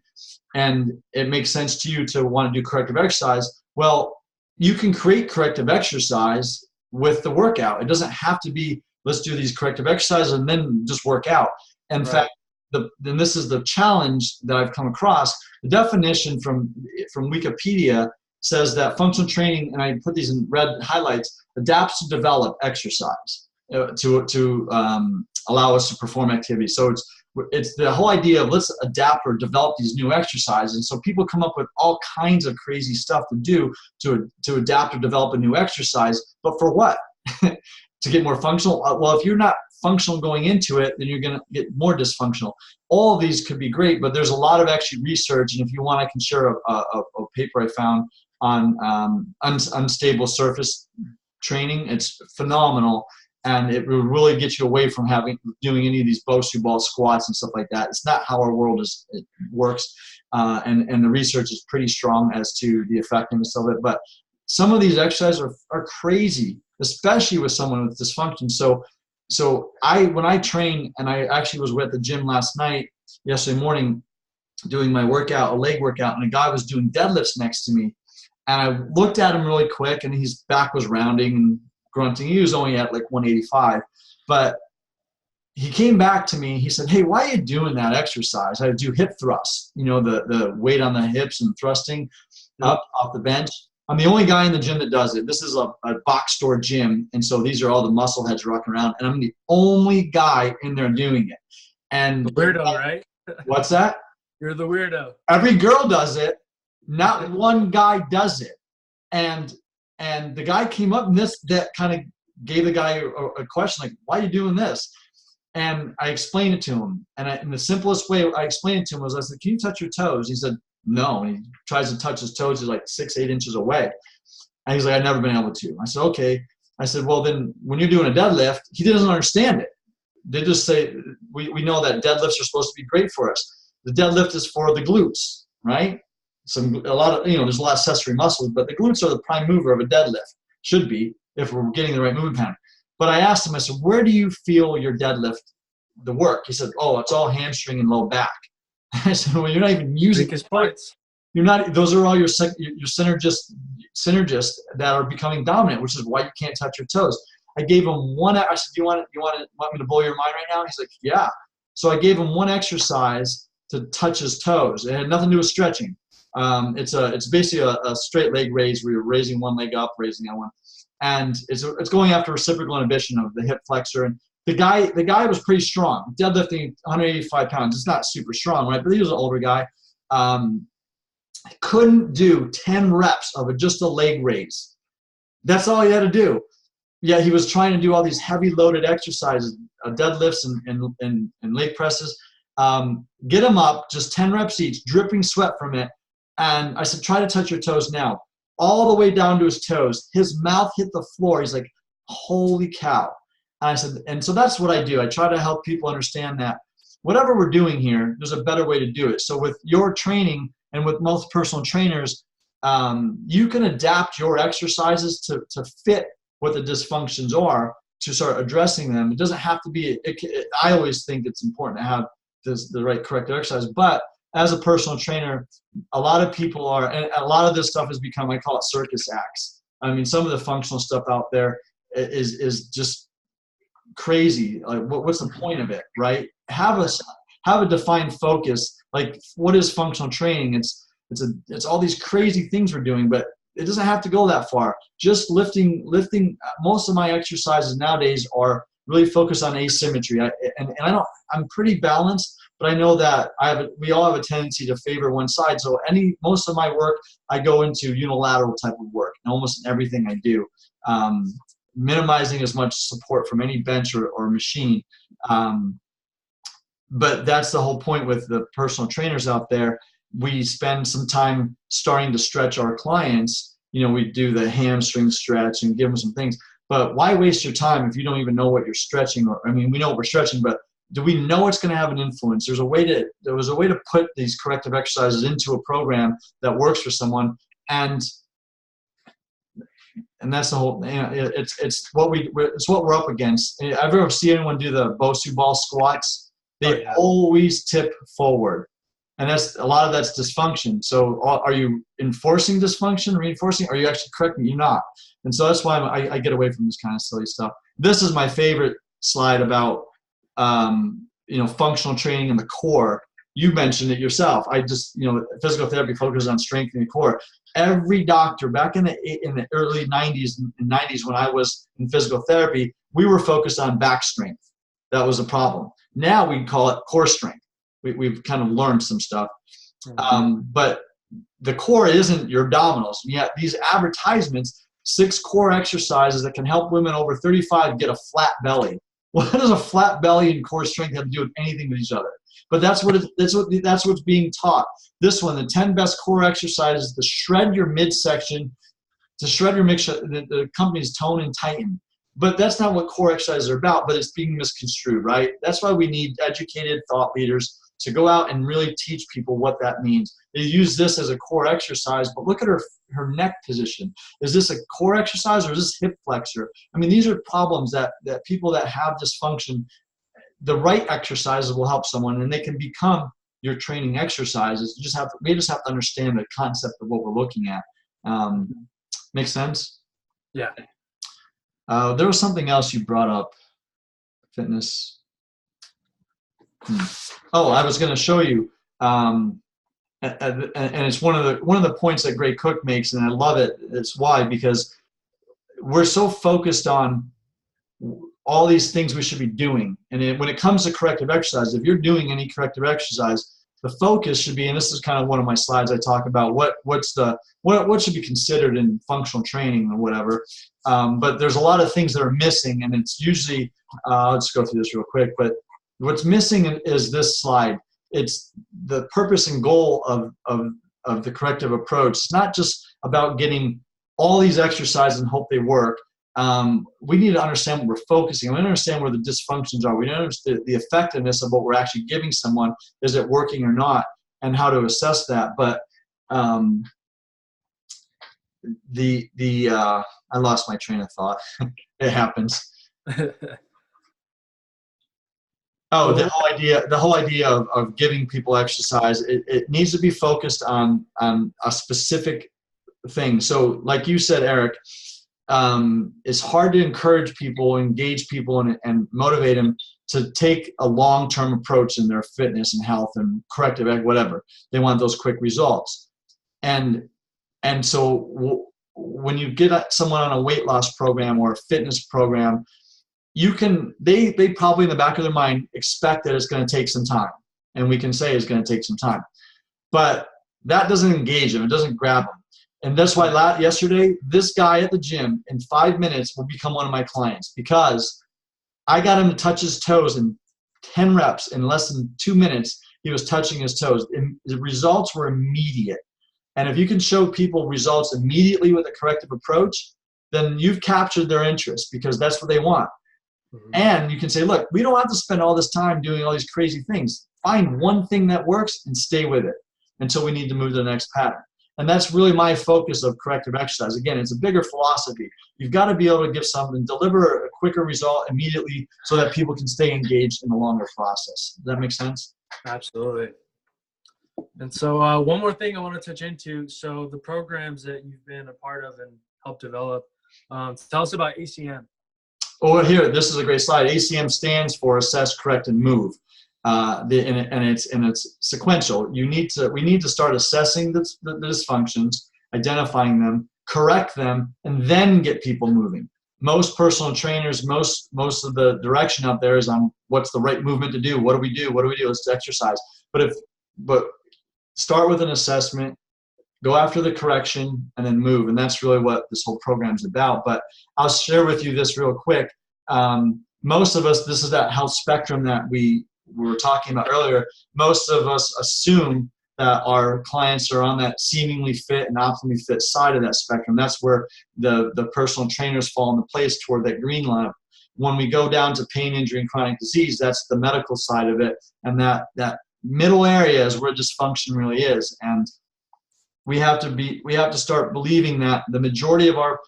and it makes sense to you to want to do corrective exercise, well, you can create corrective exercise with the workout. It doesn't have to be, let's do these corrective exercises and then just work out. In fact, then this is the challenge that I've come across. The definition from Wikipedia says that functional training, and I put these in red highlights, adapts to develop exercise to allow us to perform activities. So it's the whole idea of let's adapt or develop these new exercises. And so people come up with all kinds of crazy stuff to do to adapt or develop a new exercise. But for what? To get more functional? Well, if you're not functional going into it, then you're going to get more dysfunctional. All of these could be great, but there's a lot of actually research. And if you want, I can share a paper I found on unstable surface training. It's phenomenal. And it will really get you away from doing any of these Bosu ball squats and stuff like that. It's not how our world works. And the research is pretty strong as to the effectiveness of it. But some of these exercises are crazy, especially with someone with dysfunction. So when I train, and I actually was at the gym yesterday morning, doing my workout, a leg workout, and a guy was doing deadlifts next to me. And I looked at him really quick, and his back was rounding and grunting. He was only at like 185, but he came back to me. He said, "Hey, why are you doing that exercise?" I do hip thrusts, the weight on the hips and thrusting up off the bench. I'm the only guy in the gym that does it. This is a box store gym, and so these are all the muscle heads rocking around, and I'm the only guy in there doing it. And the weirdo, right? What's that? You're the weirdo. Every girl does it. Not one guy does it. And the guy came up, and that kind of gave the guy a question, like, why are you doing this? And I explained it to him. And in the simplest way I explained it to him was, I said, "Can you touch your toes?" He said, "No." And he tries to touch his toes. He's like 6-8 inches away. And he's like, "I've never been able to." I said, "Okay." I said, "Well, then when you're doing a deadlift," he doesn't understand it. They just say, we know that deadlifts are supposed to be great for us. The deadlift is for the glutes, right? There's a lot of accessory muscles, but the glutes are the prime mover of a deadlift. Should be, if we're getting the right movement pattern. But I asked him, I said, "Where do you feel your deadlift, the work?" He said, "Oh, it's all hamstring and low back." I said, "Well, you're not even using his parts. You're not. Those are all your synergists that are becoming dominant, which is why you can't touch your toes." I gave him one. I said, "Do you want me to blow your mind right now?" He's like, "Yeah." So I gave him one exercise to touch his toes. It had nothing to do with stretching. It's basically a straight leg raise where you're raising one leg up, raising that one, and it's going after reciprocal inhibition of the hip flexor. And the guy was pretty strong, deadlifting 185 pounds. It's not super strong, right? But he was an older guy. Couldn't do 10 reps of just a leg raise. That's all he had to do. Yeah, he was trying to do all these heavy loaded exercises, deadlifts and leg presses. Get him up, just 10 reps each, dripping sweat from it. And I said, "Try to touch your toes now." All the way down to his toes. His mouth hit the floor. He's like, "Holy cow." And I said, and so that's what I do. I try to help people understand that whatever we're doing here, there's a better way to do it. So with your training and with most personal trainers, you can adapt your exercises to fit what the dysfunctions are, to start addressing them. It doesn't have to be, I always think it's important to have the right corrective exercise, but as a personal trainer, a lot of people are, and a lot of this stuff has become, I call it circus acts. I mean, some of the functional stuff out there is just crazy. Like, what's the point of it, right? Have a defined focus. Like, what is functional training? It's all these crazy things we're doing, but it doesn't have to go that far. Just lifting. Most of my exercises nowadays are really focused on asymmetry. I'm pretty balanced, but I know that we all have a tendency to favor one side. So most of my work, I go into unilateral type of work, and almost in everything I do, minimizing as much support from any bench or machine. but that's the whole point with the personal trainers out there. We spend some time starting to stretch our clients. We do the hamstring stretch and give them some things. But why waste your time if you don't even know what you're stretching? We know what we're stretching, but do we know it's going to have an influence? There was a way to put these corrective exercises into a program that works for someone, and that's the whole. It's what we're up against. I've ever seen anyone do the Bosu ball squats. They always tip forward, and a lot of that's dysfunction. So are you enforcing dysfunction, reinforcing? Are you actually correcting? You're not. And so that's why I get away from this kind of silly stuff. This is my favorite slide about functional training in the core. You mentioned it yourself. Physical therapy focuses on strengthening the core. Every doctor back in the early 90s and 90s when I was in physical therapy, we were focused on back strength. That was a problem. Now we call it core strength. We've kind of learned some stuff. But the core isn't your abdominals. And yet these advertisements, 6 core exercises that can help women over 35 get a flat belly. What does a flat belly and core strength have to do with anything with each other? But that's what's being taught. This one, the 10 best core exercises to shred your midsection, to shred your the company's tone and tighten. But that's not what core exercises are about, but it's being misconstrued, right? That's why we need educated thought leaders to go out and really teach people what that means. They use this as a core exercise, but look at her neck position. Is this a core exercise or is this hip flexor? These are problems that people that have dysfunction, the right exercises will help someone, and they can become your training exercises. We just have to understand the concept of what we're looking at. Make sense? Yeah. There was something else you brought up, fitness. Oh, I was going to show you, and it's one of the points that Gray Cook makes, and I love it. It's why, because we're so focused on all these things we should be doing, and when it comes to corrective exercise, if you're doing any corrective exercise, the focus should be, and this is kind of one of my slides I talk about, what should be considered in functional training or whatever. But there's a lot of things that are missing, and it's usually let's go through this real quick. But what's missing is this slide. It's the purpose and goal of the corrective approach. It's not just about getting all these exercises and hope they work. We need to understand what we're focusing on. We understand where the dysfunctions are. We understand the effectiveness of what we're actually giving someone. Is it working or not? And how to assess that. But I lost my train of thought. It happens. Oh, the whole idea of giving people exercise, it needs to be focused on a specific thing. So like you said, Eric, it's hard to encourage people, engage people, and motivate them to take a long-term approach in their fitness and health and corrective, whatever. They want those quick results. And so when you get someone on a weight loss program or a fitness program, they probably in the back of their mind expect that it's going to take some time. And we can say it's going to take some time. But that doesn't engage them. It doesn't grab them. And that's why yesterday, this guy at the gym in 5 minutes will become one of my clients, because I got him to touch his toes in 10 reps in less than 2 minutes. He was touching his toes. And the results were immediate. And if you can show people results immediately with a corrective approach, then you've captured their interest, because that's what they want. And you can say, look, we don't have to spend all this time doing all these crazy things. Find one thing that works and stay with it until we need to move to the next pattern. And that's really my focus of corrective exercise. Again, it's a bigger philosophy. You've got to be able to give something, deliver a quicker result immediately so that people can stay engaged in the longer process. Does that make sense? Absolutely. And so one more thing I want to touch into. So the programs that you've been a part of and helped develop, tell us about ACM. Oh, here, this is a great slide. ACM stands for Assess, Correct, and Move. And it's sequential. We need to start assessing the dysfunctions, identifying them, correct them, and then get people moving. Most personal trainers, most of the direction out there is on what's the right movement to do. What do we do? What do we do? Let's exercise. But start with an assessment, go after the correction, and then move. And that's really what this whole program is about. But I'll share with you this real quick. Most of us, this is that health spectrum that we we were talking about earlier, most of us assume that our clients are on that seemingly fit and optimally fit side of that spectrum. That's where the personal trainers fall into place toward that green line. When we go down to pain, injury, and chronic disease, that's the medical side of it. And that middle area is where dysfunction really is. And we have to start believing that the majority of our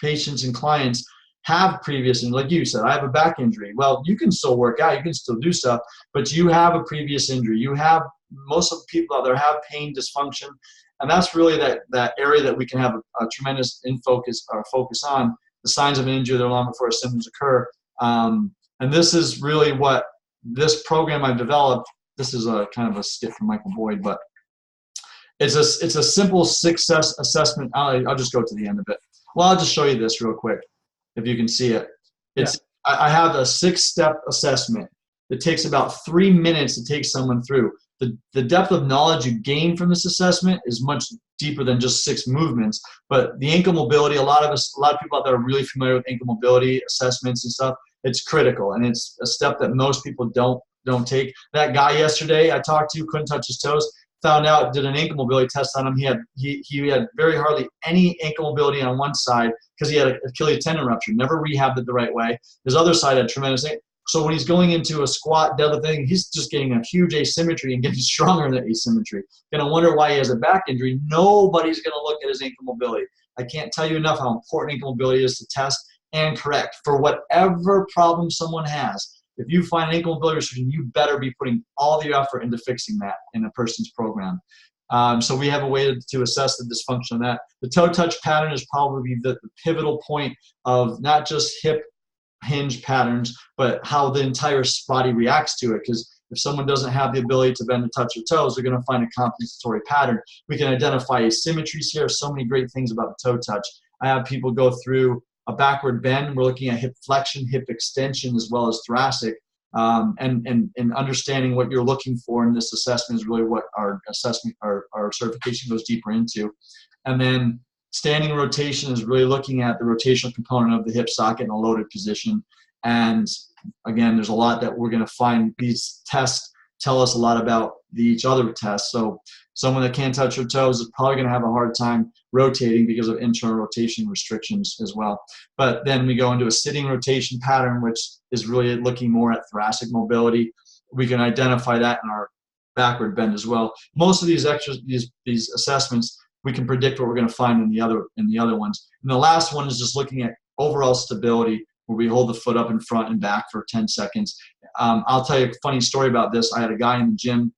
patients and clients have previous, and like you said, I have a back injury. Well, you can still work out, you can still do stuff, but you have a previous injury. You have, most of the people out there have pain, dysfunction, and that's really that area that we can have a tremendous focus on, the signs of an injury that are long before symptoms occur. And this is really what this program I've developed. This is a kind of a skit from Michael Boyd, but it's a simple success assessment. I'll just go to the end of it. Well, I'll just show you this real quick, if you can see it. I have a 6-step assessment. It takes about 3 minutes to take someone through. The depth of knowledge you gain from this assessment is much deeper than just 6 movements. But the ankle mobility, a lot of people out there are really familiar with ankle mobility assessments and stuff. It's critical, and it's a step that most people don't take. That guy yesterday I talked to couldn't touch his toes. Found out, did an ankle mobility test on him. He had very hardly any ankle mobility on one side because he had an Achilles tendon rupture. Never rehabbed it the right way. His other side had tremendous. So when he's going into a squat, deadlift thing, he's just getting a huge asymmetry and getting stronger in that asymmetry. Gonna wonder why he has a back injury. Nobody's gonna look at his ankle mobility. I can't tell you enough how important ankle mobility is to test and correct for whatever problem someone has. If you find an ankle mobility restriction, you better be putting all of your effort into fixing that in a person's program. So we have a way to assess the dysfunction of that. The toe touch pattern is probably the pivotal point of not just hip hinge patterns, but how the entire body reacts to it. Because if someone doesn't have the ability to bend and touch their toes, they're going to find a compensatory pattern. We can identify asymmetries here. So many great things about the toe touch. I have people go through a backward bend. We're looking at hip flexion, hip extension, as well as thoracic. And understanding what you're looking for in this assessment is really what our assessment, our certification goes deeper into. And then standing rotation is really looking at the rotational component of the hip socket in a loaded position. And again, there's a lot that we're going to find. These tests tell us a lot about each other tests. So someone that can't touch their toes is probably going to have a hard time rotating because of internal rotation restrictions as well. But then we go into a sitting rotation pattern, which is really looking more at thoracic mobility. We can identify that in our backward bend as well. Most of these assessments, we can predict what we're going to find in the other ones. And the last one is just looking at overall stability, where we hold the foot up in front and back for 10 seconds. I'll tell you a funny story about this. I had a guy in the gym,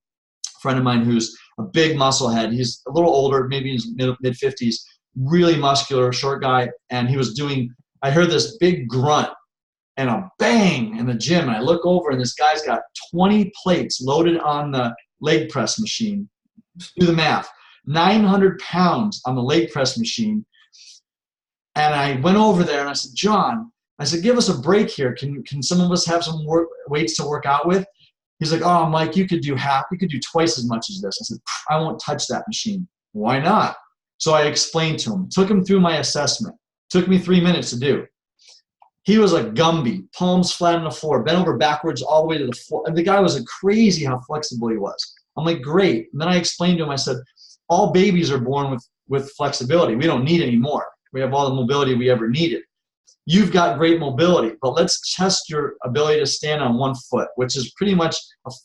a friend of mine, who's a big muscle head. He's a little older, maybe in his mid-50s, really muscular, short guy. And he was doing, I heard this big grunt and a bang in the gym. And I look over and this guy's got 20 plates loaded on the leg press machine. Do the math. 900 pounds on the leg press machine. And I went over there and I said, John, I said, give us a break here. Can some of us have some weights to work out with? He's like, oh, Mike, you could do twice as much as this. I said, I won't touch that machine. Why not? So I explained to him, took him through my assessment. Took me 3 minutes to do. He was a Gumby, palms flat on the floor, bent over backwards all the way to the floor. And the guy was crazy how flexible he was. I'm like, great. And then I explained to him, I said, all babies are born with flexibility. We don't need any more. We have all the mobility we ever needed. You've got great mobility, but let's test your ability to stand on one foot, which is pretty much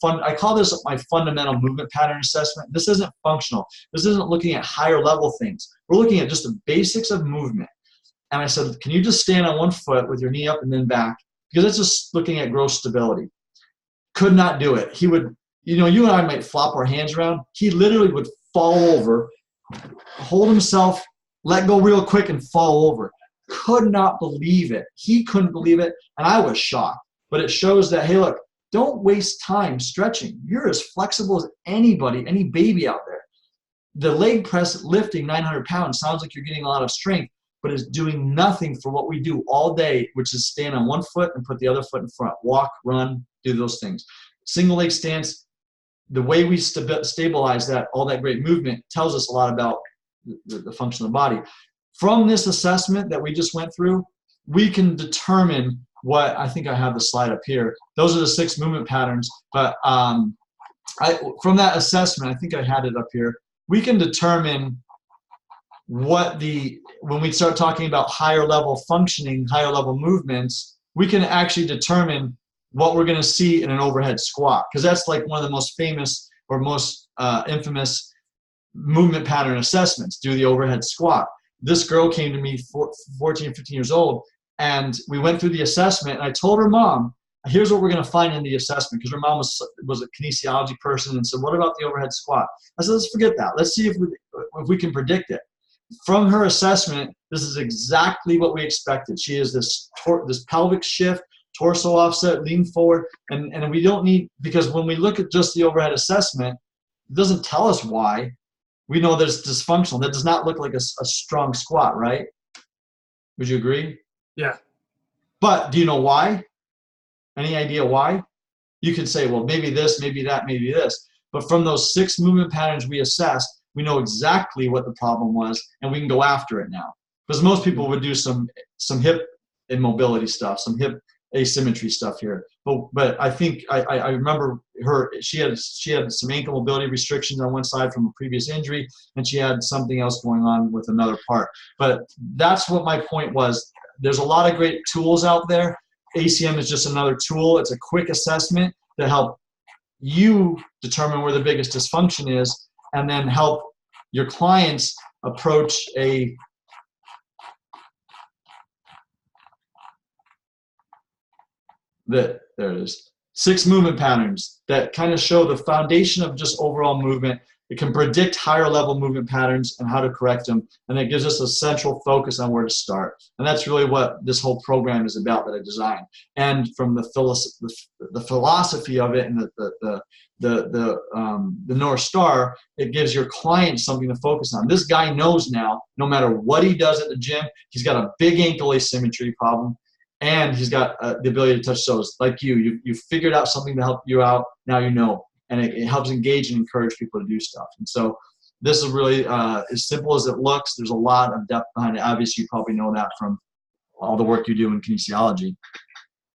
I call this my fundamental movement pattern assessment. This isn't functional. This isn't looking at higher level things. We're looking at just the basics of movement. And I said, can you just stand on one foot with your knee up and then back? Because it's just looking at gross stability. Could not do it. He would, you and I might flop our hands around. He literally would fall over, hold himself, let go real quick and fall over. Could not believe it. He couldn't believe it, and I was shocked. But it shows that, hey, look, don't waste time stretching. You're as flexible as anybody, any baby out there. The leg press lifting 900 pounds sounds like you're getting a lot of strength, but it's doing nothing for what we do all day, which is stand on one foot and put the other foot in front. Walk, run, do those things. Single leg stance, the way we stabilize that, all that great movement, tells us a lot about the function of the body. From this assessment that we just went through, we can determine what I think I have the slide up here. Those are the 6 movement patterns. But from that assessment, I think I had it up here. We can determine when we start talking about higher level functioning, higher level movements, we can actually determine what we're going to see in an overhead squat, because that's like one of the most famous or most infamous movement pattern assessments. Do the overhead squat. This girl came to me 14, 15 years old, and we went through the assessment, and I told her mom, here's what we're going to find in the assessment, because her mom was a kinesiology person and said, what about the overhead squat? I said, let's forget that. Let's see if we can predict it. From her assessment, this is exactly what we expected. She is this pelvic shift, torso offset, lean forward, and we don't need, because when we look at just the overhead assessment, it doesn't tell us why. We know that it's dysfunctional. That does not look like a strong squat, right? Would you agree? Yeah. But do you know why? Any idea why? You could say, well, maybe this, maybe that, maybe this. But from those 6 movement patterns we assessed, we know exactly what the problem was, and we can go after it now. Because most people would do some hip immobility stuff, some hip asymmetry stuff here. But I think I remember her. She had some ankle mobility restrictions on one side from a previous injury, and she had something else going on with another part. But that's what my point was. There's a lot of great tools out there. ACM is just another tool. It's a quick assessment to help you determine where the biggest dysfunction is, and then help your clients approach there it is. 6 movement patterns that kind of show the foundation of just overall movement. It can predict higher level movement patterns and how to correct them. And it gives us a central focus on where to start. And that's really what this whole program is about that I designed. And from the philosophy of it and the North Star, it gives your client something to focus on. This guy knows now, no matter what he does at the gym, he's got a big ankle asymmetry problem. And he's got the ability to touch toes. Like you figured out something to help you out. Now you know, and it helps engage and encourage people to do stuff. And so this is really as simple as it looks. There's a lot of depth behind it. Obviously, you probably know that from all the work you do in kinesiology.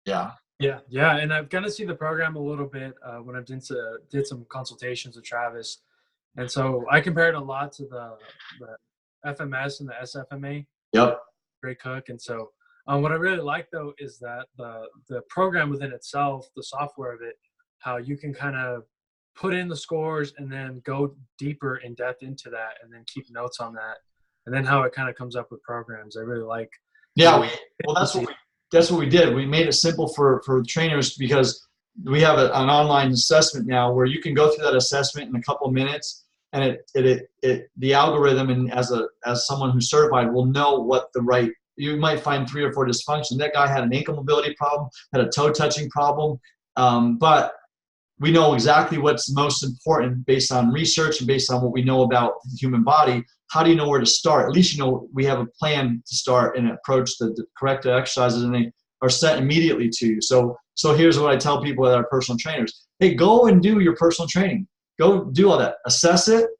Yeah. Yeah. And I've got to see the program a little bit when I did some consultations with Travis. And so I compared a lot to the FMS and the SFMA. Yep. Great Cook. And so what I really like, though, is that the program within itself, the software of it, how you can kind of put in the scores and then go deeper in depth into that and then keep notes on that. And then how it kind of comes up with programs. I really like. Yeah. That's what we did. We made it simple for trainers, because we have an online assessment now where you can go through that assessment in a couple of minutes, and the algorithm, and as someone who's certified, will know what the right. You might find 3 or 4 dysfunctions. That guy had an ankle mobility problem, had a toe touching problem, but we know exactly what's most important based on research and based on what we know about the human body. How do you know where to start? At least you know we have a plan to start and approach the corrective exercises, and they are set immediately to you. So here's what I tell people that are personal trainers. Hey, go and do your personal training. Go do all that. Assess it,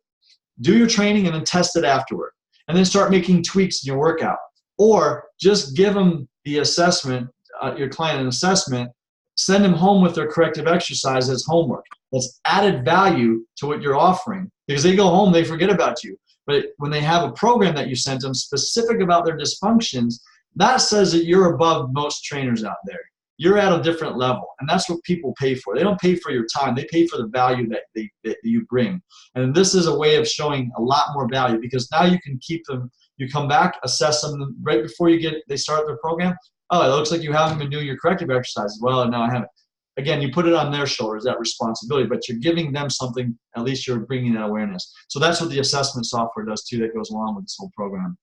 do your training, and then test it afterward. And then start making tweaks in your workout. Or just give them the assessment, your client an assessment, send them home with their corrective exercise as homework. That's added value to what you're offering, because they go home, they forget about you. But when they have a program that you sent them specific about their dysfunctions, that says that you're above most trainers out there. You're at a different level, and that's what people pay for. They don't pay for your time. They pay for the value that you bring. And this is a way of showing a lot more value, because now you can keep them. You come back, assess them right before they start their program. Oh, it looks like you haven't been doing your corrective exercises. Well, no, I haven't. Again, you put it on their shoulders, that responsibility, but you're giving them something. At least you're bringing that awareness. So that's what the assessment software does too, that goes along with this whole program.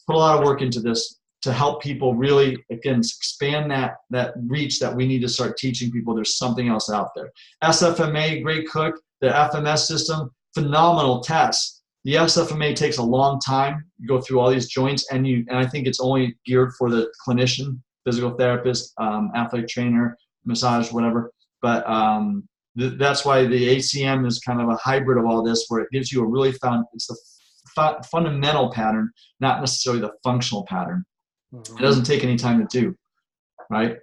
Put a lot of work into this to help people really, again, expand that reach that we need to start teaching people there's something else out there. SFMA, Great Cook, the FMS system, phenomenal tests. The SFMA takes a long time. You go through all these joints, and I think it's only geared for the clinician, physical therapist, athletic trainer, massage, whatever. But that's why the ACM is kind of a hybrid of all this, where it gives you a really it's the fundamental pattern, not necessarily the functional pattern. It doesn't take any time to do. right?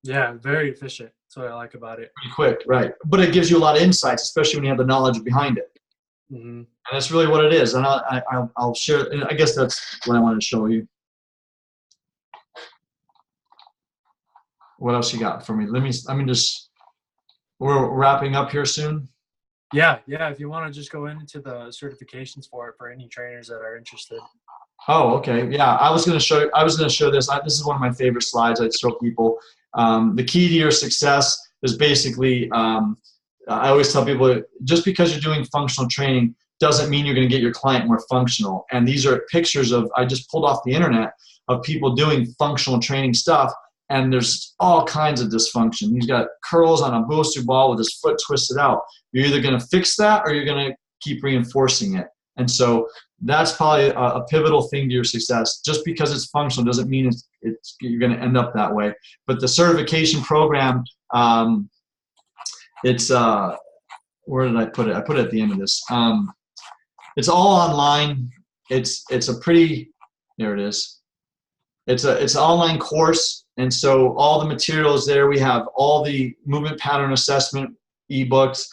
Yeah, very efficient. That's what I like about it. Pretty quick, right? But it gives you a lot of insights, especially when you have the knowledge behind it. Hmm. And that's really what it is. And I'll share. And I guess that's what I want to show you. What else you got for me? Let me just. We're wrapping up here soon. Yeah, yeah. If you want to just go into the certifications for it for any trainers that are interested. Oh, okay. Yeah, I was going to show. I was going to show this. This is one of my favorite slides. I'd show people. The key to your success is basically. I always tell people, just because you're doing functional training doesn't mean you're going to get your client more functional. And these are pictures of, I just pulled off the internet, of people doing functional training stuff, and there's all kinds of dysfunction. He's got curls on a booster ball with his foot twisted out. You're either going to fix that or you're going to keep reinforcing it. And so that's probably a pivotal thing to your success. Just because it's functional doesn't mean you're going to end up that way. But the certification program, it's where did I put it? I put it at the end of this. It's all online. It's a pretty, there it is. It's an online course, and so all the materials there. We have all the movement pattern assessment ebooks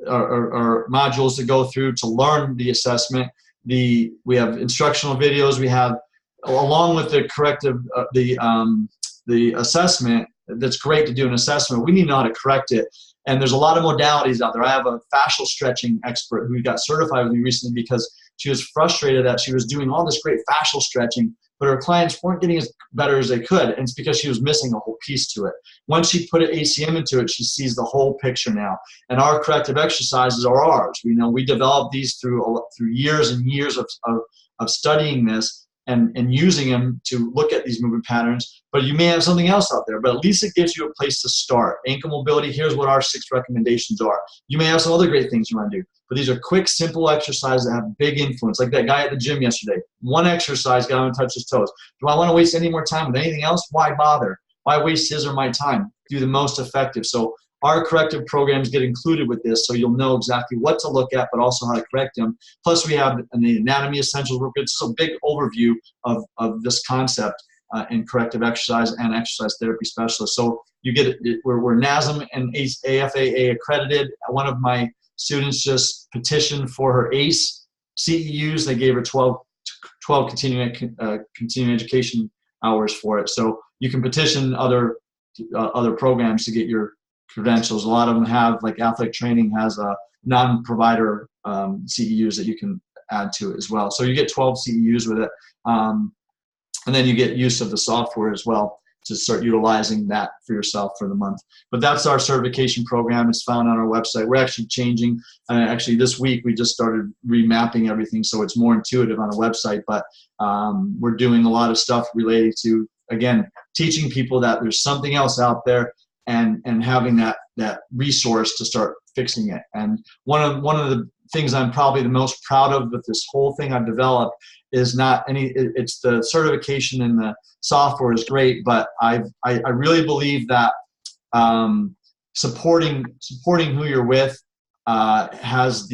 or modules to go through to learn the assessment. We have instructional videos. We have, along with the corrective, the assessment. That's great to do an assessment. We need to know how to correct it. And there's a lot of modalities out there. I have a fascial stretching expert who got certified with me recently because she was frustrated that she was doing all this great fascial stretching, but her clients weren't getting as better as they could. And it's because she was missing a whole piece to it. Once she put an ACM into it, she sees the whole picture now. And our corrective exercises are ours. We developed these through years and years of studying this and using them to look at these movement patterns. But you may have something else out there, but at least it gives you a place to start. Ankle mobility, here's what our 6 recommendations are. You may have some other great things you want to do, but these are quick, simple exercises that have big influence. Like that guy at the gym yesterday. One exercise got him to touch his toes. Do I want to waste any more time with anything else? Why bother? Why waste his or my time? Do the most effective. So our corrective programs get included with this, so you'll know exactly what to look at, but also how to correct them. Plus, we have the anatomy essentials work. It's just a big overview of this concept in corrective exercise and exercise therapy specialists. So you get it. We're NASM and AFAA accredited. One of my students just petitioned for her ACE CEUs. They gave her 12 continuing education hours for it. So you can petition other programs to get your credentials. A lot of them have, like athletic training has a non-provider CEUs that you can add to it as well. So you get 12 CEUs with it. And then you get use of the software as well to start utilizing that for yourself for the month. But that's our certification program. It's found on our website. We're actually changing. Actually, this week we just started remapping everything so it's more intuitive on the website. But we're doing a lot of stuff related to, again, teaching people that there's something else out there and having that resource to start fixing it. And one of the things I'm probably the most proud of with this whole thing I've developed is it's the certification and the software is great, but I really believe that supporting who you're with is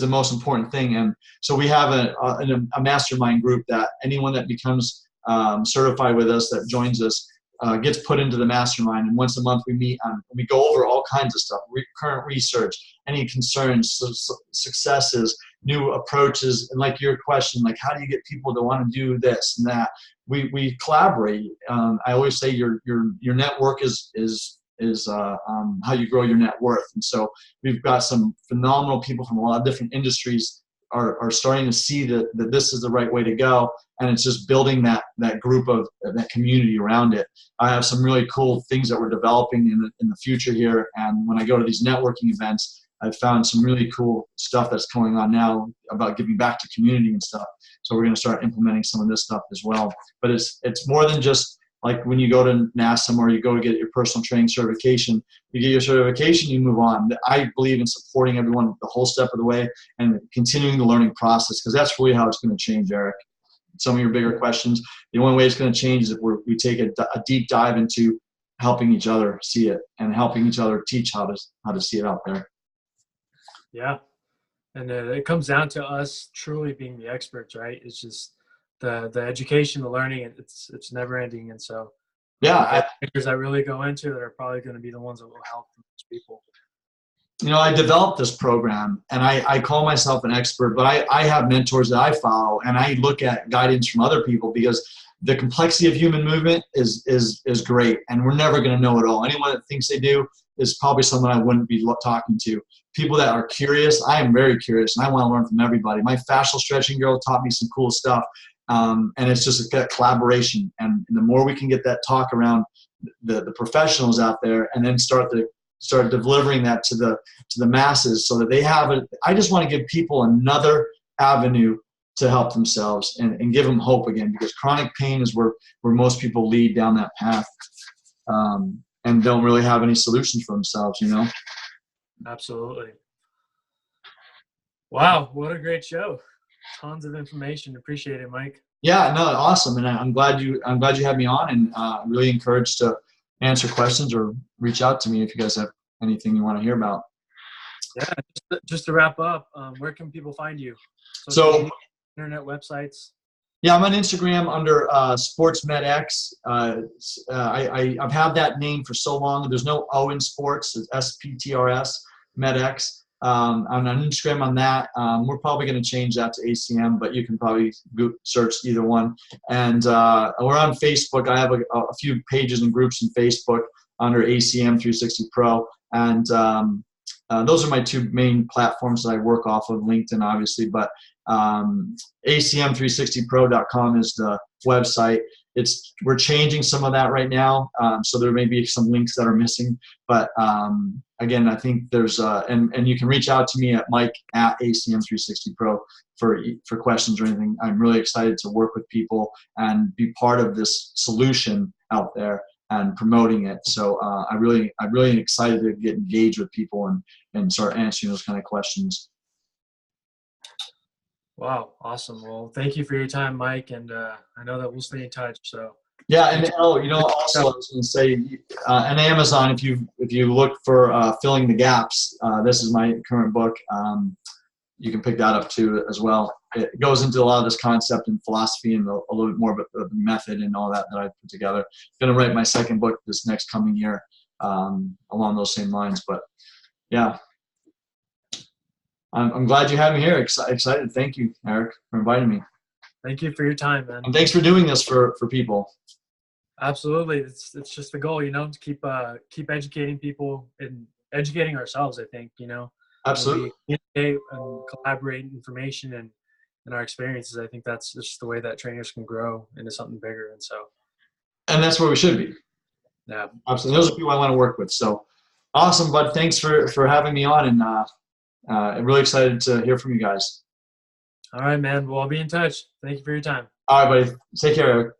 the most important thing. And so we have a mastermind group that anyone that becomes certified with us, that joins us, gets put into the mastermind. And once a month we meet and we go over all kinds of stuff, current research, any concerns, successes, new approaches, and like your question, like how do you get people to want to do this and that? We collaborate. I always say your network is how you grow your net worth. And so we've got some phenomenal people from a lot of different industries are starting to see that this is the right way to go. And it's just building that group of that community around it. I have some really cool things that we're developing in the future here. And when I go to these networking events, I've found some really cool stuff that's going on now about giving back to community and stuff. So we're going to start implementing some of this stuff as well. But it's more than just like when you go to NASM or you go to get your personal training certification. You get your certification, you move on. I believe in supporting everyone the whole step of the way and continuing the learning process, because that's really how it's going to change, Eric. Some of your bigger questions, the only way it's going to change is if we take a deep dive into helping each other see it and helping each other teach how to see it out there. Yeah. And it comes down to us truly being the experts, right? It's just the education, the learning, it's never ending. And so Yeah. Trainers that really go into that are probably going to be the ones that will help most people. I developed this program, and I call myself an expert, but I have mentors that I follow, and I look at guidance from other people because the complexity of human movement is great, and we're never going to know it all. Anyone that thinks they do is probably someone I wouldn't be talking to. People that are curious, I am very curious, and I want to learn from everybody. My fascial stretching girl taught me some cool stuff, and it's just a collaboration. And the more we can get that talk around the professionals out there, and then start delivering that to the masses, so that they have it. I just want to give people another avenue to help themselves and give them hope again, because chronic pain is where most people lead down that path, and don't really have any solutions for themselves, Absolutely. Wow, what a great show. Tons of information. Appreciate it, Mike. Yeah, no, awesome. And I'm glad you had me on, and really encouraged to answer questions or reach out to me if you guys have anything you want to hear about. Yeah, just to wrap up, where can people find you? So, internet websites. Yeah, I'm on Instagram under SportsMedX. I've had that name for so long. There's no O in sports. It's SPTRS MedX. I'm on Instagram on that. We're probably going to change that to ACM, but you can probably search either one. And we're on Facebook. I have a few pages and groups in Facebook under ACM 360 Pro. And those are my two main platforms that I work off of, LinkedIn obviously, but ACM360pro.com is the website. We're changing some of that right now, so there may be some links that are missing. But again, I think there's and you can reach out to me at Mike@ACM360pro for questions or anything. I'm really excited to work with people and be part of this solution out there and promoting it. So I'm really excited to get engaged with people and start answering those kind of questions. Wow, awesome. Well, thank you for your time, Mike, and I know that we'll stay in touch. So yeah, and also I was going to say, on Amazon, if you look for Filling the Gaps, this is my current book. You can pick that up too as well. It goes into a lot of this concept and philosophy and a little bit more of the method and all that I put together. I'm going to write my second book this next coming year along those same lines. But yeah. I'm glad you had me here. Excited. Thank you, Eric, for inviting me. Thank you for your time, man. And thanks for doing this for people. Absolutely. It's just the goal, to keep educating people and educating ourselves, I think, Absolutely. We communicate and collaborate information and our experiences. I think that's just the way that trainers can grow into something bigger. And that's where we should be. Yeah. Absolutely. Those are people I want to work with. So awesome, bud. Thanks for having me on, and I'm really excited to hear from you guys. All right, man. Well, I'll be in touch. Thank you for your time. All right, buddy. Take care, Eric.